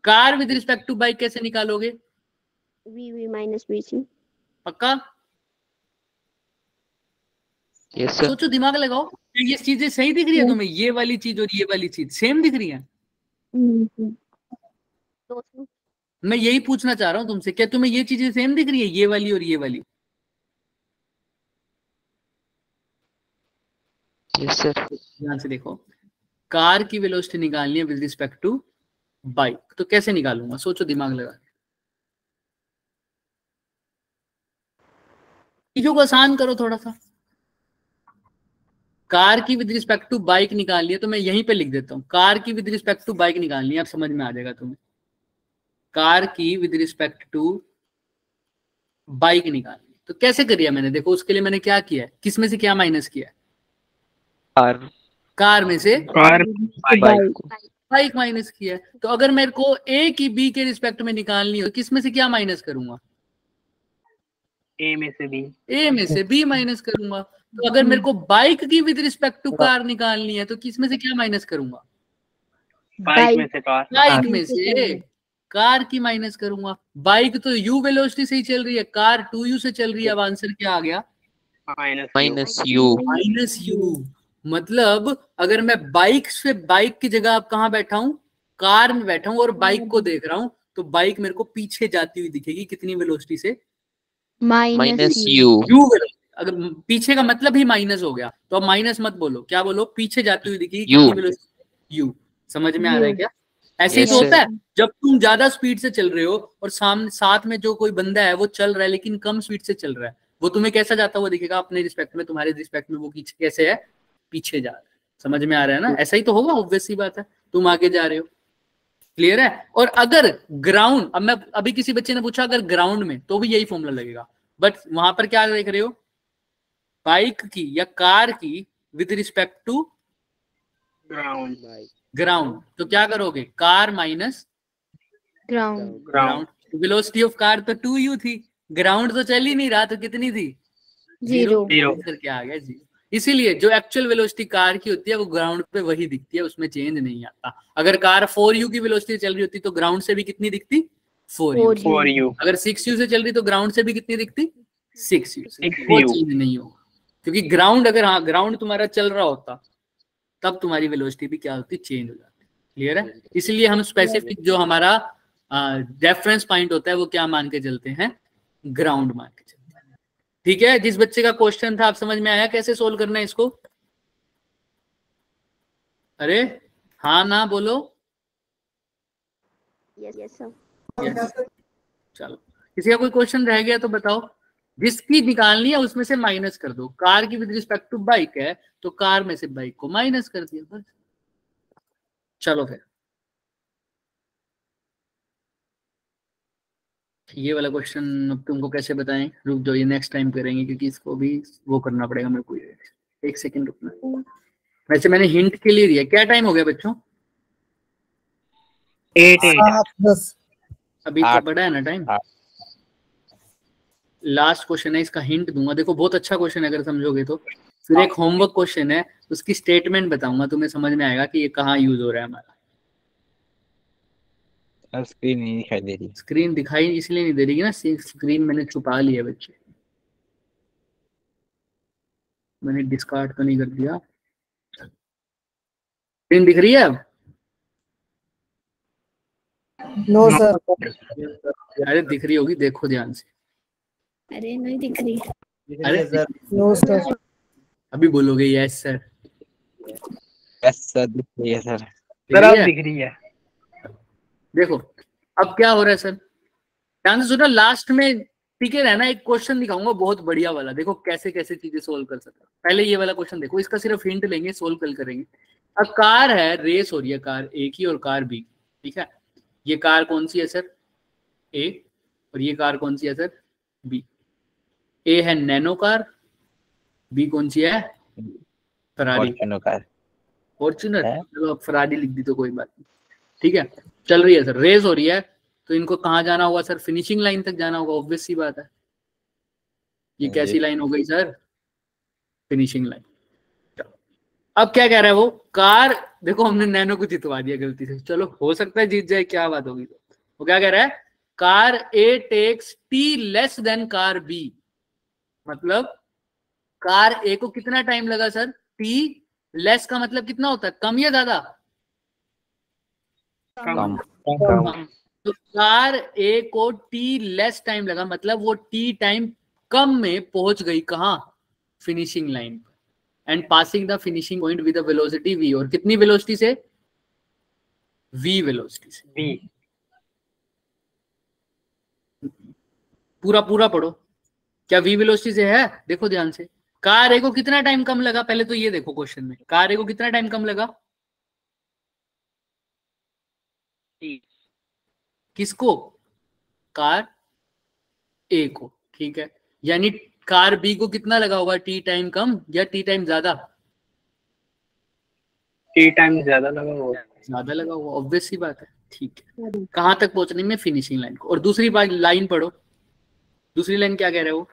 Car with respect to bike कैसे निकालोगे? V minus V C. पक्का? Yes, sir. सोचो, दिमाग लगाओ, ये चीजें सही दिख रही है तुम्हें? ये वाली चीज और ये वाली चीज सेम दिख रही है? मैं यही पूछना चाह रहा हूं तुमसे, क्या तुम्हें ये चीजें सेम दिख रही है, ये वाली और ये वाली? Yes, sir. ध्यान से देखो, कार की वेलोसिटी निकालनी है विद रिस्पेक्ट टू बाइक, तो कैसे निकालूंगा? सोचो, दिमाग लगा के। चीजों को आसान करो थोड़ा सा। कार की विद रिस्पेक्ट टू बाइक निकालनी है, तो मैं यहीं पे लिख देता हूं, कार की विद रिस्पेक्ट टू बाइक निकालनी है। अब समझ में आ जाएगा तुम्हें। कार की विद रिस्पेक्ट टू बाइक निकालनी, तो कैसे करिए मैंने? देखो, उसके लिए मैंने क्या किया है, किस में से क्या माइनस किया है? कार कार में से कार बाइक माइनस किया है। तो अगर मेरे को ए की बी के रिस्पेक्ट में निकालनी हो, किस में से क्या माइनस करूंगा? ए में से बी। ए में से बी माइनस करूंगा। तो अगर मेरे को बाइक की विद रिस्पेक्ट टू कार निकालनी है, तो किस में से क्या माइनस करूंगा? बाइक में से कार। बाइक में से कार की माइनस करूंगा। बाइक तो यू वेलोसिटी से ही चल रही है, कार 2u से चल रही है। अब आंसर क्या आ गया? Minus U. Minus you. मतलब अगर मैं बाइक से, बाइक की जगह अब कहाँ बैठा हूं? कार में बैठा हूं और बाइक को देख रहा हूं, तो बाइक मेरे को पीछे जाती हुई दिखेगी। कितनी वेलोसिटी से? Minus U. You velocity. अगर पीछे का मतलब ही माइनस हो गया, तो अब माइनस मत बोलो, क्या बोलो? पीछे जाती हुई दिखेगी। U. कितनी वेलोसिटी? यू। समझ में आ रहा है क्या? ऐसे ही Yes, तो होता sir. है जब तुम ज्यादा स्पीड से चल रहे हो और सामने साथ में जो कोई बंदा है वो चल रहा है लेकिन कम स्पीड से चल रहा है, वो तुम्हें कैसा जाता हुआ दिखेगा? अपने रिस्पेक्ट में, तुम्हारे रिस्पेक्ट में वो कैसे है? पीछे जा रहा है। समझ में आ रहा है ना? ऐसा ही तो होगा, ऑब्वियस सी बात है। तुम आगे जा रहे हो, क्लियर है? और अगर ग्राउंड, अब मैं अभी किसी बच्चे ने पूछा अगर ग्राउंड में, तो भी यही फॉर्मूला लगेगा। बट वहां पर क्या देख रहे हो? बाइक की या कार की विद रिस्पेक्ट टू ग्राउंड, तो क्या करोगे? Car minus ground. Velocity of car तो 2u थी, ग्राउंड तो चल ही नहीं रहा, तो कितनी थी? 0. आंसर क्या आ गया? 0। इसीलिए जो एक्चुअल वेलोसिटी कार की होती है वो ग्राउंड पे वही दिखती है, उसमें चेंज नहीं आता। अगर कार 4u की वेलोसिटी चल रही होती तो ग्राउंड से भी कितनी दिखती? 4u। अगर 6u से चल रही तो ग्राउंड से भी कितनी दिखती? 6u से। वो चेंज नहीं होगा, क्योंकि ग्राउंड, अगर हाँ ग्राउंड तुम्हारा चल रहा होता तब तुम्हारी वेलोसिटी भी क्या होती? चेंज हो जाती। क्लियर है? इसलिए हम स्पेसिफिक जो हमारा रेफरेंस पॉइंट होता है वो क्या मान के चलते हैं? ग्राउंड मान के चलते हैं। ठीक है? जिस बच्चे का क्वेश्चन था, आप समझ में आया कैसे सोल्व करना है इसको? अरे हाँ ना बोलो। Yes sir. चलो, किसी का कोई क्वेश्चन रह गया तो बताओ। जिसकी निकालनी है उसमें से माइनस कर दो। कार की विद रिस्पेक्ट टू बाइक है, तो कार में से बाइक को माइनस कर दिया बस। चलो फिर ये वाला क्वेश्चन अब तुमको कैसे बताएं? रुक जाओ, ये नेक्स्ट टाइम करेंगे, क्योंकि इसको भी वो करना पड़ेगा मेरे को। एक सेकंड रुकना। वैसे मैंने हिंट के लिए दिया। क्या टाइम हो गया बच्चों? 8 अभी तो बड़ा है ना टाइम। लास्ट क्वेश्चन है, इसका हिंट दूंगा। देखो बहुत अच्छा क्वेश्चन है अगर समझोगे तो। फिर एक होमवर्क क्वेश्चन है, उसकी स्टेटमेंट बताऊंगा, तुम्हें समझ में आएगा कि ये कहाँ यूज हो रहा है हमारा। स्क्रीन नहीं दिखाई दे रही। स्क्रीन दिखाई इसलिए नहीं दे रही ना, स्क्रीन मैंने छुपा ली है बच्चे, मैंने डिस्कार्ड तो नहीं कर दिया। स्क्रीन दिख रही है अब? No sir. अरे दिख रही होगी, देखो ध्यान से। अरे नहीं दिख रही। अरे नो सर। अभी बोलोगे यस सर। यस सर दिख रही है सर। दिख रही है। देखो अब क्या हो रहा है सर, ध्यान से सुनो। लास्ट में टिके रहना, एक क्वेश्चन दिखाऊंगा बहुत बढ़िया वाला, देखो कैसे कैसे चीजें सोल्व कर सकते हो। पहले ये वाला क्वेश्चन देखो, इसका सिर्फ हिंट लेंगे, सोल्व कल करेंगे। अब कार है, रेस हो रही है, कार ए की और कार बी। ठीक है, ये कार कौन सी है सर? ए। और ये कार कौन सी है सर? बी। ए है नैनो कार, बी कौन सी है? फरारी। कार। फॉर्च्यूनर, है? चलो अब फरारी लिख दी तो कोई बात नहीं, ठीक है। चल रही है सर, रेस हो रही है, तो इनको कहाँ जाना होगा सर? फिनिशिंग लाइन तक जाना होगा, ऑब्वियस सी बात है। ये कैसी लाइन हो गई सर? Finishing line. अब क्या कह रहा है वो? कार, देखो हमने नैनो को जितवा दिया गलती से, चलो हो सकता है जीत जाए, क्या बात होगी। तो वो क्या कह रहा है? Car A takes T less than car B, मतलब कार ए को कितना टाइम लगा सर? टी लेस का मतलब कितना होता है? कम या ज्यादा? कम। तो कार ए को टी लेस टाइम लगा, मतलब वो टी टाइम कम में पहुंच गई कहां? फिनिशिंग लाइन पर। And passing the finishing point with velocity v, और कितनी वेलोसिटी से? v वेलोसिटी से। V। पूरा पूरा पढ़ो, क्या v वेलोसिटी से है? देखो ध्यान से, कार ए को कितना टाइम कम लगा? पहले तो ये देखो क्वेश्चन में, कार ए को कितना टाइम कम लगा? किसको? कार ए को, ठीक है। यानी कार बी को कितना लगा होगा? टी टाइम कम या टी टाइम ज्यादा? टी टाइम ज्यादा लगा होगा। ज्यादा लगा होगा, ऑब्वियस सी बात है, ठीक है। कहां तक पहुंचने में? फिनिशिंग लाइन को। और दूसरी बात, लाइन पढ़ो, दूसरी लाइन क्या कह रहे हो?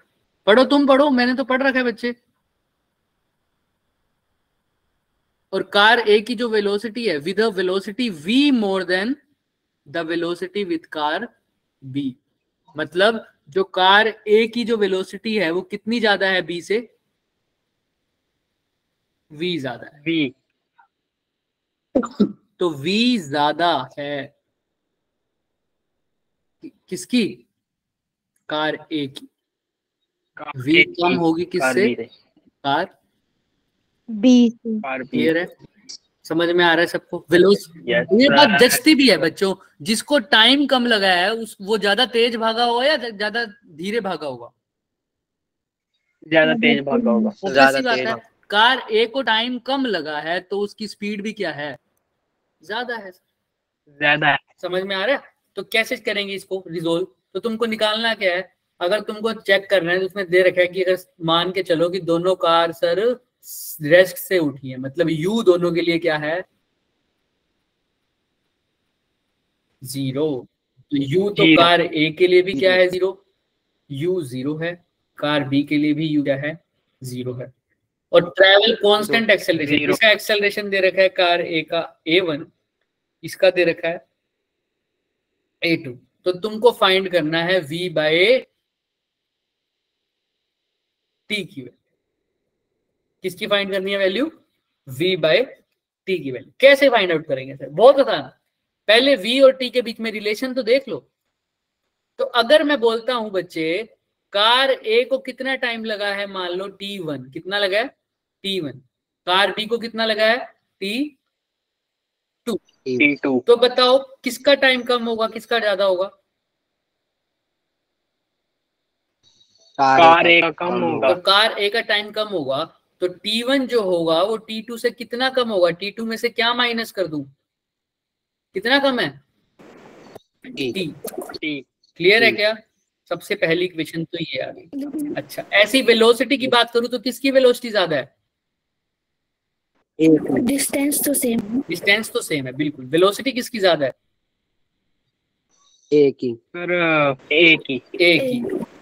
पढ़ो, तुम पढ़ो, मैंने तो पढ़ रखा है बच्चे। और कार ए की जो वेलोसिटी है, with velocity v more than the velocity with car B, मतलब जो कार ए की जो वेलोसिटी है वो कितनी ज्यादा है बी से? v ज्यादा है। V। तो v ज्यादा है किसकी? कार ए की। v कम होगी किससे? Car B. क्लियर है? समझ में आ रहा है सबको? ये बात जचती भी है बच्चों, जिसको टाइम कम लगा है उस वो ज्यादा तेज भागा होगा या ज्यादा धीरे भागा होगा? ज्यादा तेज भागा होगा। ज्यादा तेज। कार ए को टाइम कम लगा है तो उसकी स्पीड भी क्या है? ज्यादा है। ज्यादा है। समझ में आ रहा है? तो कैसे करेंगे इसको रिजोल्व? तो तुमको निकालना क्या है? अगर तुमको चेक करना है तो उसमें दे रखा है कि अगर मान के चलो कि दोनों कार सर रेस्ट से उठी है, मतलब यू दोनों के लिए क्या है? 0। तो यू तो कार ए के लिए भी क्या है? 0। यू 0 है, कार बी के लिए भी यू क्या है? 0 है। और ट्रैवल कांस्टेंट एक्सेलरेशन, इसका एक्सेलरेशन दे रखा है कार ए का a1, इसका दे रखा है a2। तो तुमको फाइंड करना है v बाय टी की वैल्यू। किसकी फाइंड करनी है वैल्यू? v बाय टी की वैल्यू। कैसे फाइंड आउट करेंगे सर? बहुत आसान, पहले v और t के बीच में रिलेशन तो देख लो। तो अगर मैं बोलता हूं बच्चे कार ए को कितना टाइम लगा है, मान लो t1, कितना लगा है? t1। कार बी को कितना लगा है? t2। तो बताओ किसका टाइम कम होगा, किसका ज्यादा होगा? कार ए का कम होगा। तो कार ए का टाइम कम होगा, तो t1 जो होगा वो t2 से कितना कम होगा? t2 में से क्या माइनस कर दूं? कितना कम है? t। क्लियर है क्या? सबसे पहली इक्वेशन तो ये आ गई। अच्छा, ऐसी वेलोसिटी की बात करूं तो किसकी वेलोसिटी ज्यादा है? डिस्टेंस तो सेम। डिस्टेंस तो सेम है, बिल्कुल। वेलोसिटी किसकी ज्यादा है? ए की। सर ए की।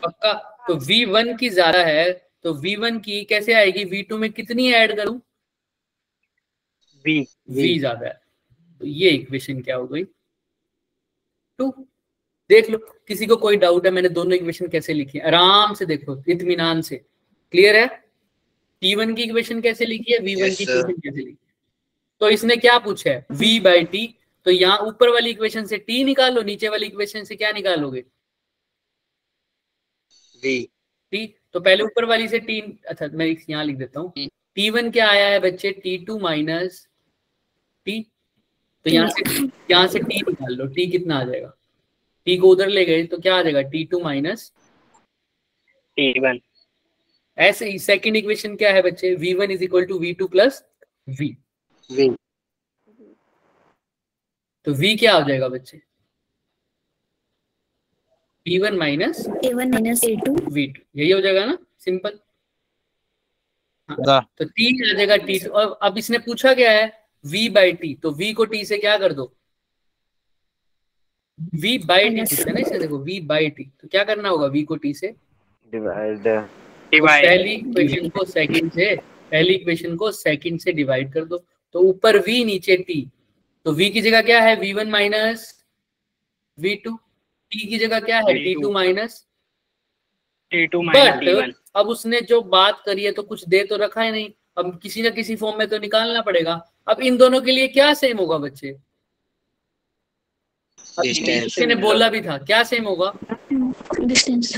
पक्का? तो v1 की ज्यादा है, तो v1 की कैसे आएगी? v2 में कितनी ऐड करूं? v ज्यादा है, तो ये इक्वेशन क्या हो गई? 2। देख लो, किसी को कोई डाउट है? मैंने दोनों इक्वेशन कैसे लिखी है, आराम से देखो इत्मीनान से। क्लियर है? t1 की इक्वेशन कैसे लिखी है, v1 की इक्वेशन कैसे लिखी है? तो इसने क्या पूछा है? v by T. तो यहाँ ऊपर वाली इक्वेशन से t निकालो, नीचे वाली इक्वेशन से क्या निकालोगे? t। तो पहले ऊपर वाली से t, अच्छा मैं यहाँ लिख देता हूँ, t1 क्या आया है बच्चे? t2 minus t। तो यहाँ से t निकाल लो, t कितना आ जाएगा? t को उधर ले गए तो क्या आ जाएगा? t2 minus t1। ऐसे ही सेकंड इक्वेशन क्या है बच्चे? v1 is equal to v2 plus v। तो v क्या आ जाएगा बच्चे? V1 minus A1 minus A2 V2, यही हो जाएगा ना, सिंपल। हाँ, तो T आ जाएगा T2। और अब इसने पूछा क्या है, V बाई टी, तो V को T से क्या कर दो, V बाई टी पूछा ना इसने, देखो V बाई टी, तो क्या करना होगा, V को T से डिवाइड पहली इक्वेशन को सेकंड से डिवाइड कर दो, तो ऊपर V नीचे T, तो V की जगह क्या है, V1 माइनस V2, T की जगह क्या है, T2 माइनस T1। अब उसने जो बात करी है तो कुछ दे तो रखा है नहीं, अब किसी ना किसी फॉर्म में तो निकालना पड़ेगा। अब इन दोनों के लिए क्या सेम होगा बच्चे, किसी ने बोला भी था, क्या सेम होगा, डिस्टेंस।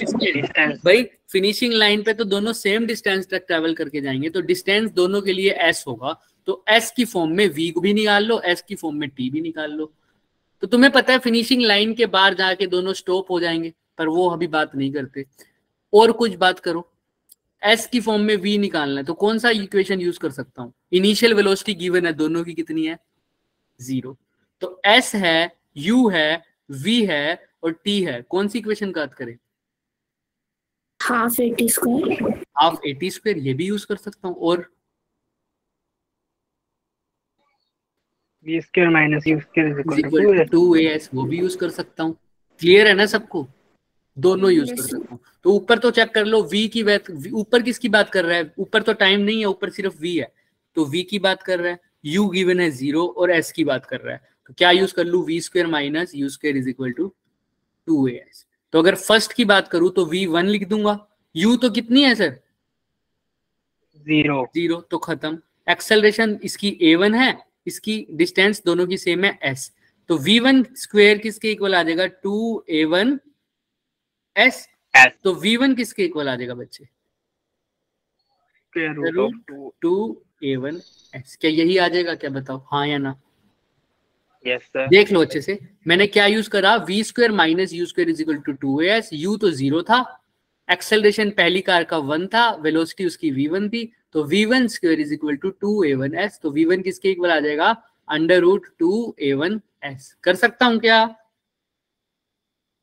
भाई फिनिशिंग लाइन पे तो दोनों सेम डिस्टेंस तक ट्रेवल करके जाएंगे, तो डिस्टेंस दोनों के लिए s होगा, तो s की फॉर्म में v भी निकाल लो, s की फॉर्म में t भी निकाल लो। तो तुम्हें पता है फिनिशिंग लाइन के बाहर जाके दोनों स्टॉप हो जाएंगे, पर वो अभी बात नहीं करते। और कुछ बात करो, s की फॉर्म में v निकालना है, तो कौन सा इक्वेशन यूज कर सकता हूँ, इनिशियल वेलोसिटी गिवन है, दोनों की कितनी है, 0, तो s है, u है, v है और t है, कौन सी इक्वेशन का अर्थ करें, half AT square, half AT square, ये भी यूज कर सकता हूँ, और V square minus U square 2as, वो भी यूज कर सकता हूँ। क्लियर है ना सबको, दोनों यूज कर सकता हूँ। तो ऊपर तो चेक कर लो, v की बात, ऊपर किसकी बात कर रहा है, ऊपर तो टाइम नहीं है, ऊपर सिर्फ v है, तो v की बात कर रहा है, u गिवन है 0 और s की बात कर रहा है, तो क्या यूज कर लू, v square minus u square is equal to 2as। तो अगर फर्स्ट की बात करूं तो v1 लिख दूंगा, u तो कितनी है सर, 0, तो खत्म। एक्सेलरेशन इसकी a1 है, इसकी डिस्टेंस दोनों की सेम है s, तो v1 स्क्वायर किसके इक्वल आ जाएगा, 2a1 s, तो v1 किसके इक्वल आ जाएगा बच्चे, 2a1 s। क्या यही आ जाएगा, क्या बताओ, हाँ या ना, यस सर। देख लो अच्छे से, मैंने क्या यूज करा, v square minus u square is equal to 2as, u तो 0 था, एक्सेलरेशन पहली कार का 1 था, वेलोसिटी उसकी v1 थी, तो v1 square is equal to 2a1s, तो v1 किसके इक्वल आ जाएगा, अंडर रूट 2a1s। कर सकता हूं क्या,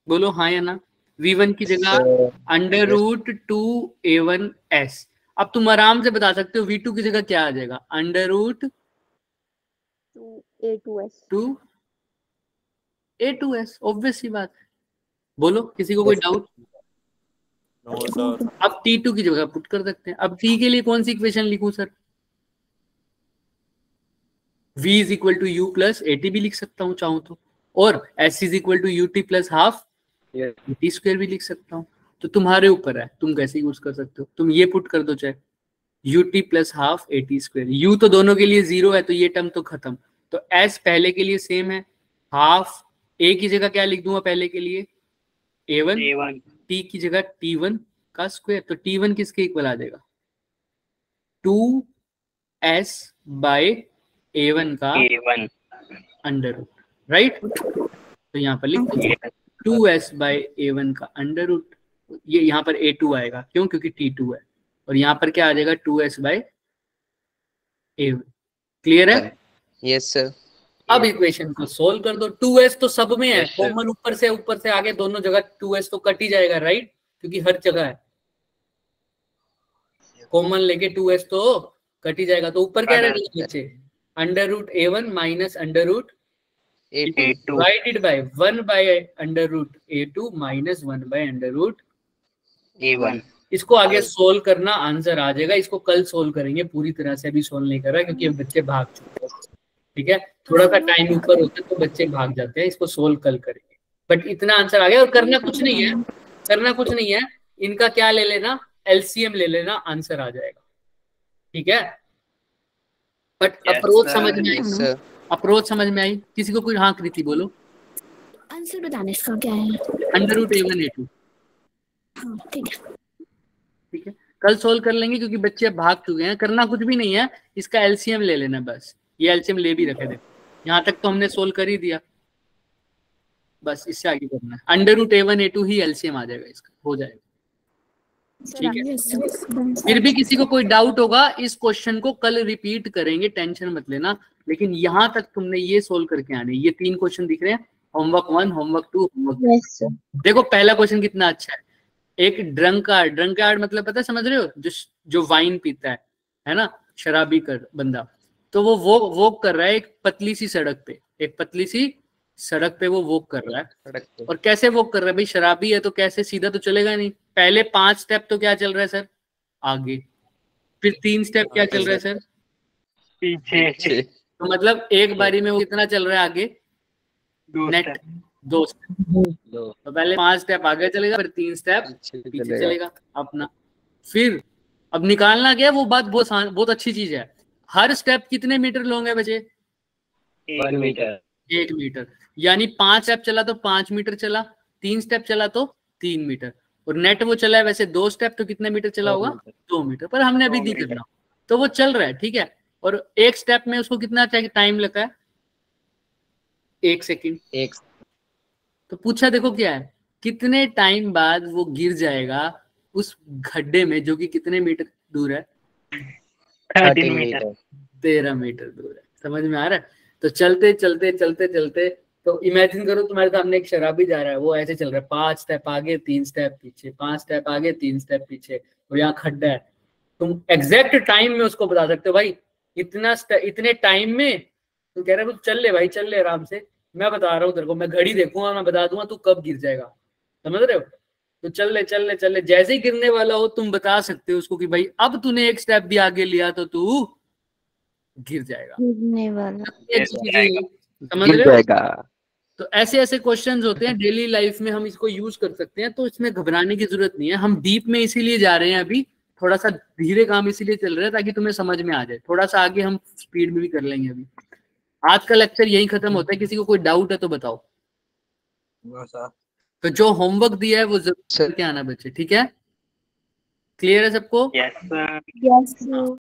बोलो हाँ या ना, v1 की जगह अंडर रूट 2a1s। अब तुम आराम से बता सकते हो v2 की जगह क्या आ जाएगा, अंडर रूट 2a2s, ऑब्वियस सी बात है। बोलो किसी को कोई डाउट, अब T2 की जगह पुट कर सकते हैं। अब T के लिए कौन सी इक्वेशन लिखूं सर, v is equal to u plus AT भी लिख सकता हूं चाहूं तो, और s is equal to UT plus half AT square भी लिख सकता हूं, तो तुम्हारे ऊपर है, तुम कैसे यूज कर सकते हो, तुम ये पुट कर दो चाहे UT plus half AT square, u तो दोनों के लिए 0 है, तो ये टर्म तो खत्म, तो s पहले के लिए सेम है, हाफ a की जगह क्या लिख दूंगा पहले के लिए, a1, t की जगह t1 का स्क्वायर, तो t1 किसके इक्वल आ जाएगा, 2s बाय a1 का अंडर रूट, राइट, तो यहाँ पर लिख दो 2s बाय a1 का अंडर रूट, ये यहाँ पर a2 आएगा, क्यों, क्योंकि t2 है, और यहाँ पर क्या आ जाएगा 2s बाय a1। क्लियर है, यस सर। अब इक्वेशन को सोल्व कर दो, 2s तो सब में है, कॉमन ऊपर से आगे दोनों जगह 2s तो कट ही जाएगा, राइट, क्योंकि हर जगह है, कॉमन लेके 2s तो कट ही जाएगा, तो ऊपर क्या रहेगा बच्चे, under root a1 minus under root a2 divided by 1 by under root a2 minus 1 by under root a1। इसको आगे सोल्व करना, आंसर आ जाएगा, इसको कल सोल्व करेंगे, पूरी तरह से अभी सोल्व नहीं कर रहा क्योंकि बच्चे भाग चुके हैं, ठीक है, थोड़ा सा टाइम ऊपर होता है तो बच्चे भाग जाते हैं, इसको सोल्व कल करेंगे, बट इतना आंसर आ गया। और करना कुछ नहीं है, इनका क्या ले लेना, एलसीएम ले लेना, आंसर आ जाएगा, ठीक है, बट अप्रोच समझ में आई, अप्रोच समझ में आई, किसी को कोई, हाँ कृति बोलो, आंसर बताना इसका क्या है, अंडर रूट a1 a2, हाँ ठीक है, ठीक है, कल सोल्व कर लेंगे क्योंकि बच्चे अब भाग चुके हैं, करना कुछ भी नहीं है, इसका एलसीएम ले लेना बस, ये एलसीएम ले भी रखे थे, यहाँ तक तो हमने सोल्व कर ही दिया, बस इससे आगे करना है, अंडर रूट a1 a2 ही एलसीएम आ जाएगा, इसका हो जाएगा, ठीक है। फिर भी किसी को कोई डाउट होगा, इस क्वेश्चन को कल रिपीट करेंगे, टेंशन मत लेना, लेकिन यहाँ तक तुमने ये सोल्व करके आने, ये 3 क्वेश्चन दिख रहे हैं, homework 1, homework 2, homework 3। Yes, sir. देखो पहला क्वेश्चन कितना अच्छा है। एक ड्रंकार्ड मतलब पता है, समझ रहे हो, जो वाइन पीता है ना, शराबी कर बंदा, तो वो वॉक कर रहा है एक पतली सी सड़क पे, एक पतली सी सड़क पे वो वॉक कर रहा है। और कैसे वॉक कर रहा है भाई, शराबी है तो कैसे, सीधा तो चलेगा नहीं। पहले 5 स्टेप तो क्या चल रहा है सर, आगे, फिर 3 स्टेप क्या चल रहा है सर, पीछे। तो मतलब एक बारी में वो कितना चल रहा है आगे, नेट 2 स्टेप। तो पहले 5 स्टेप आगे चलेगा, फिर 3 स्टेप पीछे चलेगा अपना। फिर अब निकालना क्या है, वो बात बहुत अच्छी चीज है। हर स्टेप कितने मीटर लॉन्ग है बच्चे, 1 मीटर। 1 मीटर, यानी 5 स्टेप चला तो 5 मीटर चला, 3 स्टेप चला तो 3 मीटर, और नेट वो चला है वैसे 2 स्टेप, तो कितने मीटर चला होगा, 2 मीटर। पर हमने अभी नहीं करना, तो वो चल रहा है, ठीक है। और एक स्टेप में उसको कितना टाइम लगता है, 1 सेकंड। तो पूछा देखो क्या है, कितने टाइम बाद वो गिर जाएगा उस गड्ढे में, जो कि कितने मीटर दूर है, 13 मीटर। 13 मीटर दूर है। समझ में आ रहा है। तो चलते चलते चलते चलते, तो इमेजिन करो तुम्हारे सामने एक शराबी जा रहा है, वो ऐसे चल रहा है, 5 स्टेप आगे 3 स्टेप पीछे, 5 स्टेप आगे 3 स्टेप पीछे, और यहाँ खड्डा है। तुम एग्जैक्ट टाइम में उसको बता सकते हो, भाई इतने टाइम में, तुम कह रहे हो चल ले भाई, चल ले आराम से, मैं बता रहा हूँ तेरे को, मैं घड़ी देखूंगा, मैं बता दूंगा तू कब गिर जाएगा। समझ रहे हो। तो चल ले चल ले चल ले, जैसे ही गिरने वाला हो तुम बता सकते हो उसको कि भाई अब तूने 1 स्टेप भी आगे लिया तो तू गिर जाएगा। गिरने वाला। समझ रहे हो। तो ऐसे ऐसे क्वेश्चंस होते हैं डेली लाइफ में, हम इसको यूज कर सकते हैं, तो इसमें घबराने की जरूरत नहीं है। हम डीप में इसीलिए जा रहे हैं अभी, थोड़ा सा धीरे काम इसीलिए चल रहा है ताकि तुम्हें समझ में आ जाए। थोड़ा सा आगे हम स्पीड में भी कर लेंगे। अभी आज का लेक्चर यही खत्म होता है। किसी को कोई डाउट है तो बताओ। तो जो होमवर्क दिया है वो जरूर करके आना बच्चे, ठीक है। क्लियर है सबको? Yes sir. Yes, sir.